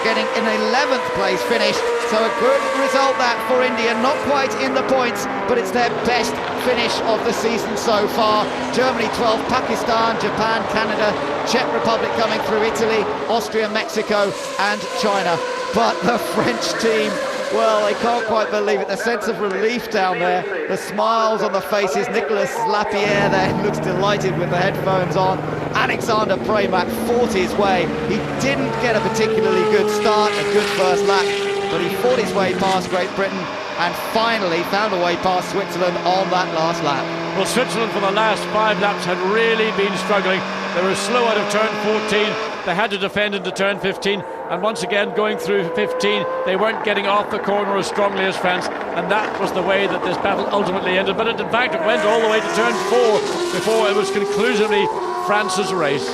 getting an 11th place finish. So a good result that for India, not quite in the points, but it's their best finish of the season so far. Germany 12th, Pakistan, Japan, Canada, Czech Republic coming through, Italy, Austria, Mexico and China. But the French team, well, they can't quite believe it. The sense of relief down there, the smiles on the faces. Nicolas Lapierre there looks delighted with the headphones on. Alexander Premat fought his way. He didn't get a particularly good start, a good first lap, but he fought his way past Great Britain and finally found a way past Switzerland on that last lap. Well, Switzerland for the last 5 laps had really been struggling. They were slow out of turn 14. They had to defend into turn 15, and once again going through 15 they weren't getting off the corner as strongly as France, and that was the way that this battle ultimately ended. But in fact it went all the way to turn 4 before it was conclusively France's race.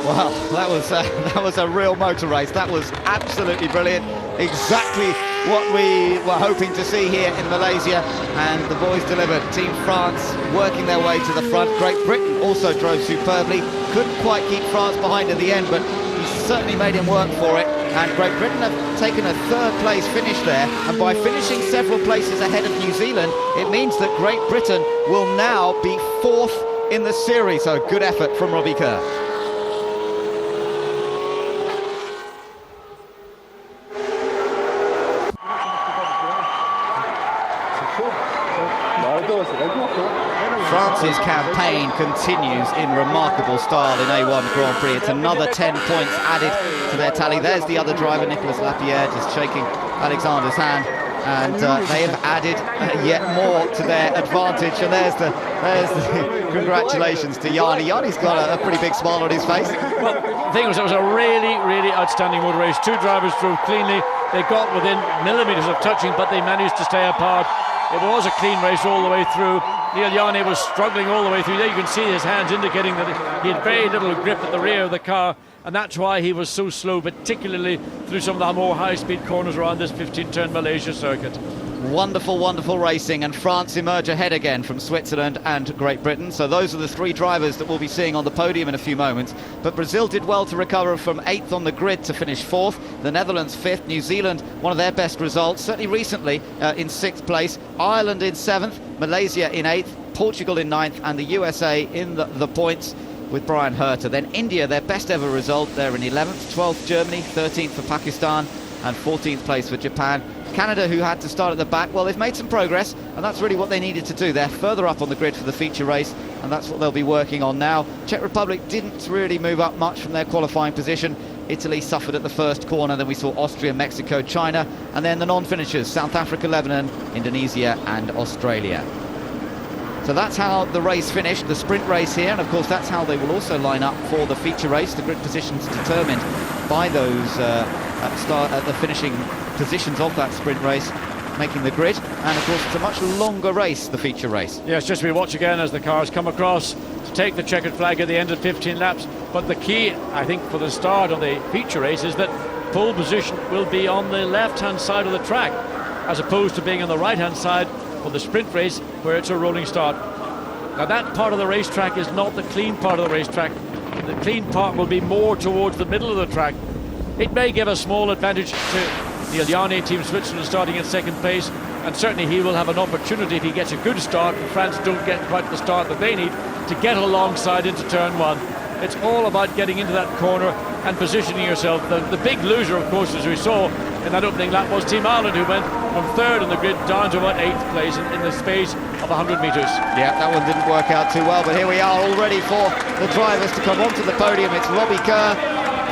Well, that was a real motor race. That was absolutely brilliant. Exactly what we were hoping to see here in Malaysia, and the boys delivered. Team France working their way to the front. Great Britain also drove superbly. Couldn't quite keep France behind at the end, but he certainly made him work for it. And Great Britain have taken a 3rd place finish there, and by finishing several places ahead of New Zealand, it means that Great Britain will now be 4th in the series. So good effort from Robbie Kerr. France's campaign continues in remarkable style in A1 Grand Prix. It's another 10 points added to their tally. There's the other driver, Nicolas Lapierre, just shaking Alexander's hand, and they have added yet more to their advantage. And there's the congratulations to Yarni. Yarni's got a pretty big smile on his face. Well, the thing was, it was a really, really outstanding motor race. 2 drivers drove cleanly. They got within millimetres of touching, but they managed to stay apart. It was a clean race all the way through. Neil Yarni was struggling all the way through. There you can see his hands indicating that he had very little grip at the rear of the car, and that's why he was so slow, particularly through some of the more high-speed corners around this 15-turn Malaysia circuit. Wonderful, wonderful racing, and France emerge ahead again from Switzerland and Great Britain. So those are the 3 drivers that we'll be seeing on the podium in a few moments. But Brazil did well to recover from 8th on the grid to finish 4th. The Netherlands 5th. New Zealand, one of their best results, certainly recently, in 6th place. Ireland in 7th. Malaysia in 8th. Portugal in 9th. And the USA in the points with Brian Herter. Then India, their best ever result. They're in 11th. 12th Germany. 13th for Pakistan. And 14th place for Japan. Canada, who had to start at the back, well, they've made some progress, and that's really what they needed to do. They're further up on the grid for the feature race, and that's what they'll be working on now. Czech Republic didn't really move up much from their qualifying position. Italy suffered at the first corner, then we saw Austria, Mexico, China, and then the non-finishers, South Africa, Lebanon, Indonesia and Australia. So that's how the race finished, the sprint race here, and of course that's how they will also line up for the feature race. The grid positions determined by those at the finishing positions of that sprint race, making the grid. And of course it's a much longer race, the feature race. Yes, just we watch again as the cars come across to take the checkered flag at the end of 15 laps. But the key, I think, for the start of the feature race is that pole position will be on the left-hand side of the track. as opposed to being on the right-hand side for the sprint race where it's a rolling start. Now that part of the racetrack is not the clean part of the racetrack. The clean part will be more towards the middle of the track. It may give a small advantage to Neil Yarni, Team Switzerland, starting in second place, and certainly he will have an opportunity if he gets a good start and France don't get quite the start that they need to get alongside into turn one. It's all about getting into that corner and positioning yourself. The big loser, of course, as we saw in that opening lap, was Team Ireland, who went from third in the grid down to about 8th place in the space of 100 metres. Yeah, that one didn't work out too well, but here we are already for the drivers to come onto the podium. It's Robbie Kerr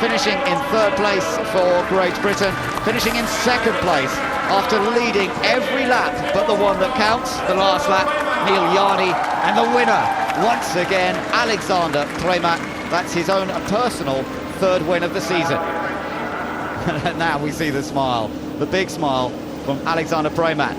finishing in third place for Great Britain, finishing in second place after leading every lap but the one that counts, the last lap, Neil Yarni, and the winner, once again, Alexander Premat. That's his own personal third win of the season. And now we see the smile, the big smile from Alexander Premat.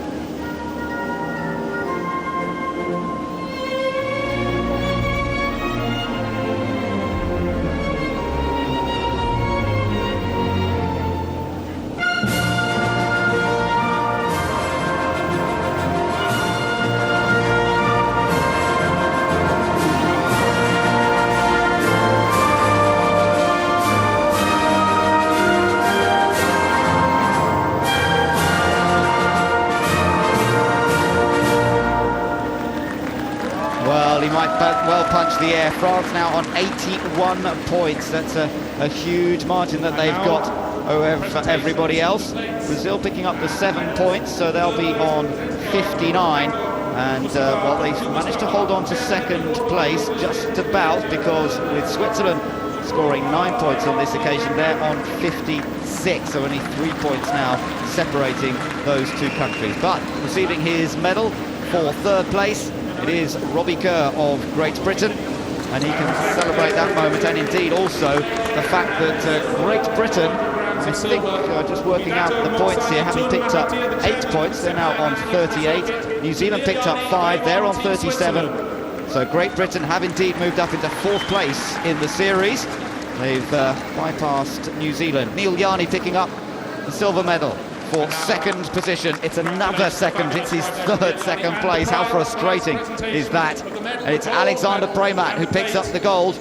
He might well punch the air. France now on 81 points. That's a huge margin that they've got over everybody else. Brazil picking up the 7 points, so they'll be on 59. And well, they've managed to hold on to second place just about, because with Switzerland scoring 9 points on this occasion, they're on 56, so only 3 points now separating those two countries. But receiving his medal for third place, it is Robbie Kerr of Great Britain, and he can celebrate that moment, and indeed also the fact that Great Britain, I think, just working out the points here, having picked up 8 points, they're now on 38. New Zealand picked up 5, they're on 37. So Great Britain have indeed moved up into fourth place in the series. They've bypassed New Zealand. Neil Yarni picking up the silver medal for second position. It's another second, it's his third second place. How frustrating is that? And it's Alexander Premat who picks up the gold.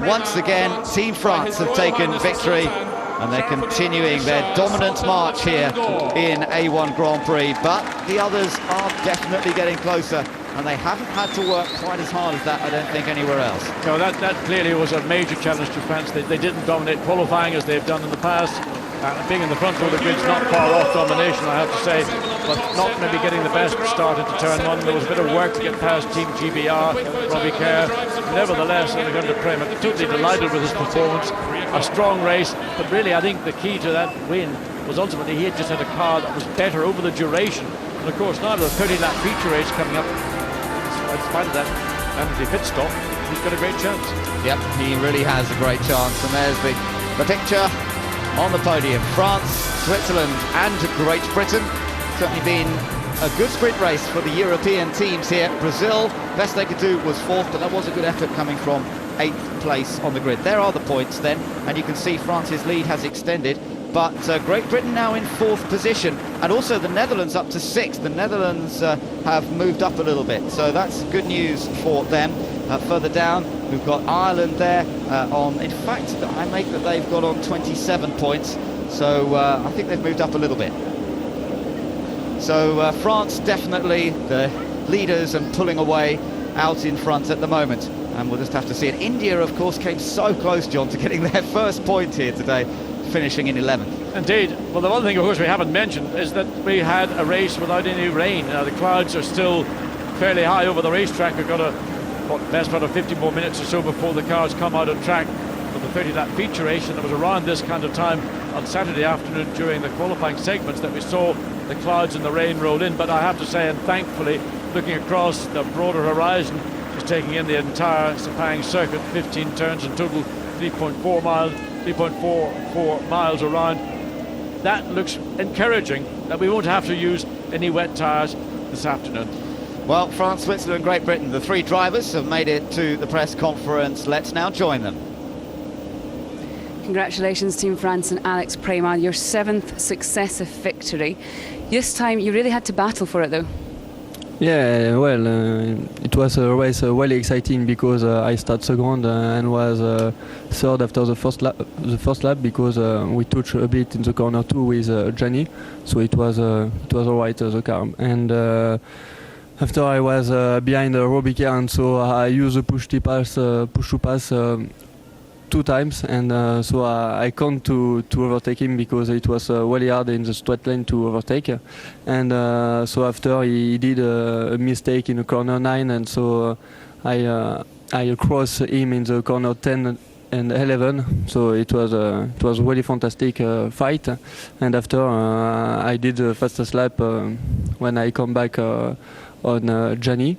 Once again, Team France have taken victory, and they're continuing their dominant march here in A1 Grand Prix, but the others are definitely getting closer, and they haven't had to work quite as hard as that, I don't think, anywhere else. No, that clearly was a major challenge to France. They didn't dominate qualifying as they've done in the past. Being in the front row of the grid's not far off domination, I have to say, but not maybe getting the best start into turn one. There was a bit of work to get past Team GBR, Robbie Kerr. Nevertheless, Alexander Premat, totally delighted with his performance. A strong race, but really I think the key to that win was ultimately he had just had a car that was better over the duration. And of course, now the 30-lap feature race coming up, in spite of that empty pit stop, he's got a great chance. Yep, he really has a great chance, and there's the picture on the podium. France, Switzerland and Great Britain. Certainly been a good sprint race for the European teams here. Brazil, best they could do was fourth, but that was a good effort coming from 8th place on the grid. There are the points then, and you can see France's lead has extended, but Great Britain now in 4th position, and also the Netherlands up to 6th. The Netherlands have moved up a little bit, so that's good news for them. Further down, we've got Ireland there on, in fact, I make that they've got on 27 points, so I think they've moved up a little bit. So France definitely the leaders and pulling away out in front at the moment, and we'll just have to see it. India, of course, came so close, John, to getting their first point here today, finishing in 11th. Indeed. Well, the one thing, of course, we haven't mentioned is that we had a race without any rain. Now, the clouds are still fairly high over the racetrack. We've got best part of 50 more minutes or so before the cars come out on track for the 30-lap feature race, and it was around this kind of time on Saturday afternoon during the qualifying segments that we saw the clouds and the rain roll in. But I have to say, and thankfully, looking across the broader horizon, just taking in the entire Sepang circuit, 15 turns in total, 3.44 miles around, that looks encouraging that we won't have to use any wet tyres this afternoon. Well, France, Switzerland, Great Britain, the 3 drivers have made it to the press conference. Let's now join them. Congratulations, Team France and Alex Prema, your 7th successive victory. This time you really had to battle for it though. Yeah, well, it was a race really exciting because I started second and was third after the first lap because we touched a bit in the corner 2 with Gianni, so it was alright the car. And after I was behind Robbie Kerr, and so I used the push to pass 2 times, and so I can't to overtake him because it was really hard in the straight lane to overtake. And so after he did a mistake in the corner 9, and so I crossed him in the corner 10 and 11. So it was really fantastic fight. And after I did the fastest lap when I come back on Gianni.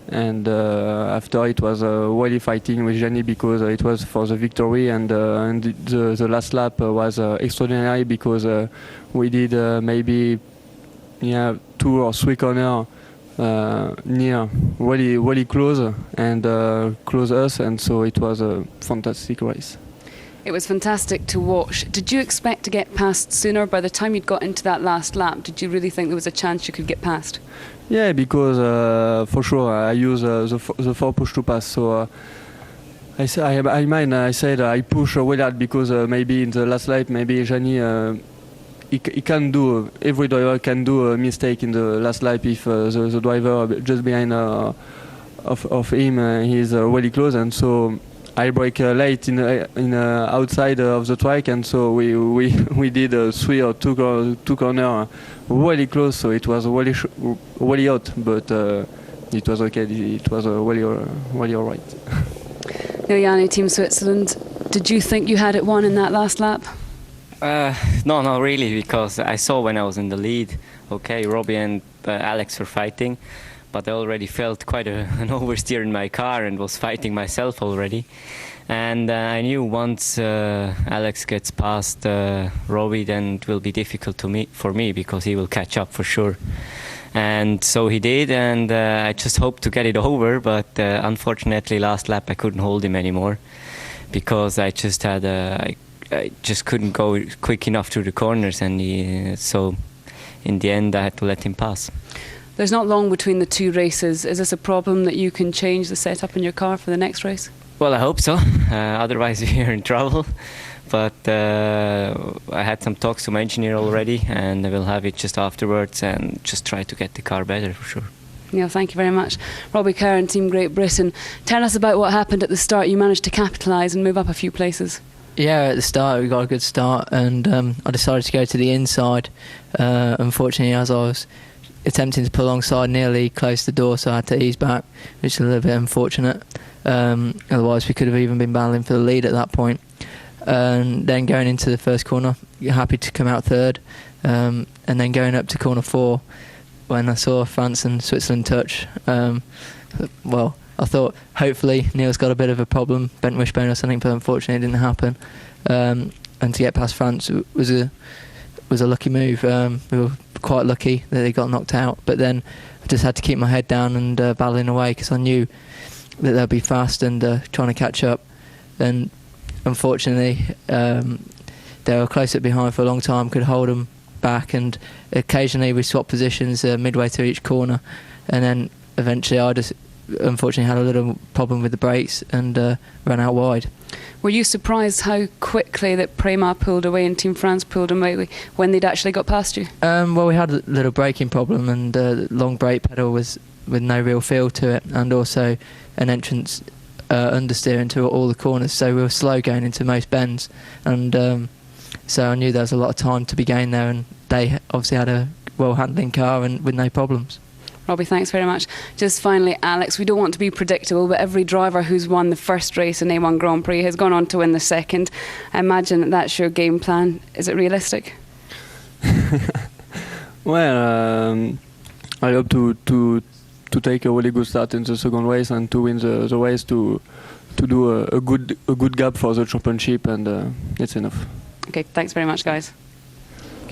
And after it was really fighting with Gianni because it was for the victory, and the last lap was extraordinary because we did maybe 2 or 3 corners near really close and close us, and so it was a fantastic race. It was fantastic to watch. Did you expect to get past sooner? By the time you'd got into that last lap, did you really think there was a chance you could get past? Yeah, because for sure I use the 4 push to pass. So I said I push really hard because maybe in the last lap, maybe Gianni he can do, every driver can do a mistake in the last lap if the driver just behind of him he's really close, and so I brake late in outside of the track, and so we did 3 or 2 corner really close. So it was really hot, but it was okay. It was really all right. Yanni, Team Switzerland, did you think you had it won in that last lap? No, not really, because I saw when I was in the lead, okay, Robbie and Alex were fighting, but I already felt quite an oversteer in my car and was fighting myself already. And I knew once Alex gets past Robbie, then it will be difficult for me because he will catch up for sure. And so he did, and I just hoped to get it over, but unfortunately last lap I couldn't hold him anymore because I just had I just couldn't go quick enough through the corners, and so in the end I had to let him pass. There's not long between the 2 races. Is this a problem that you can change the setup in your car for the next race? Well, I hope so. Otherwise we're in trouble. But I had some talks to my engineer already, and I will have it just afterwards and just try to get the car better for sure. Yeah, thank you very much. Robbie Kerr and Team Great Britain. Tell us about what happened at the start. You managed to capitalise and move up a few places. Yeah, at the start we got a good start, and I decided to go to the inside. Unfortunately, as I was attempting to pull alongside, nearly closed the door, so I had to ease back, which is a little bit unfortunate. Otherwise we could have even been battling for the lead at that point. And then going into the first corner, you're happy to come out third, and then going up to corner 4, when I saw France and Switzerland touch, well, I thought hopefully Neil's got a bit of a problem, bent wishbone or something, but unfortunately it didn't happen. And to get past France was a lucky move. We were quite lucky that they got knocked out, but then I just had to keep my head down and battling away because I knew that they'd be fast and trying to catch up. And unfortunately they were close up behind for a long time, could hold them back, and occasionally we swapped positions midway through each corner, and then eventually I just unfortunately had a little problem with the brakes and ran out wide. Were you surprised how quickly that Prema pulled away and Team France pulled away when they'd actually got past you? Well, we had a little braking problem, and the long brake pedal was with no real feel to it, and also an entrance understeer into all the corners, so we were slow going into most bends, and so I knew there was a lot of time to be gained there, and they obviously had a well-handling car and with no problems. Robbie, thanks very much. Just finally, Alex, we don't want to be predictable, but every driver who's won the first race in A1 Grand Prix has gone on to win the second. I imagine that's your game plan. Is it realistic? Well, I hope to take a really good start in the second race and to win the race, to do a good gap for the championship, and it's enough. Okay, thanks very much, guys.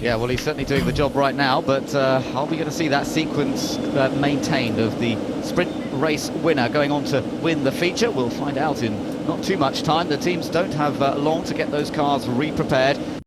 Yeah, well, he's certainly doing the job right now, but are we going to see that sequence maintained of the sprint race winner going on to win the feature? We'll find out in not too much time. The teams don't have long to get those cars re-prepared.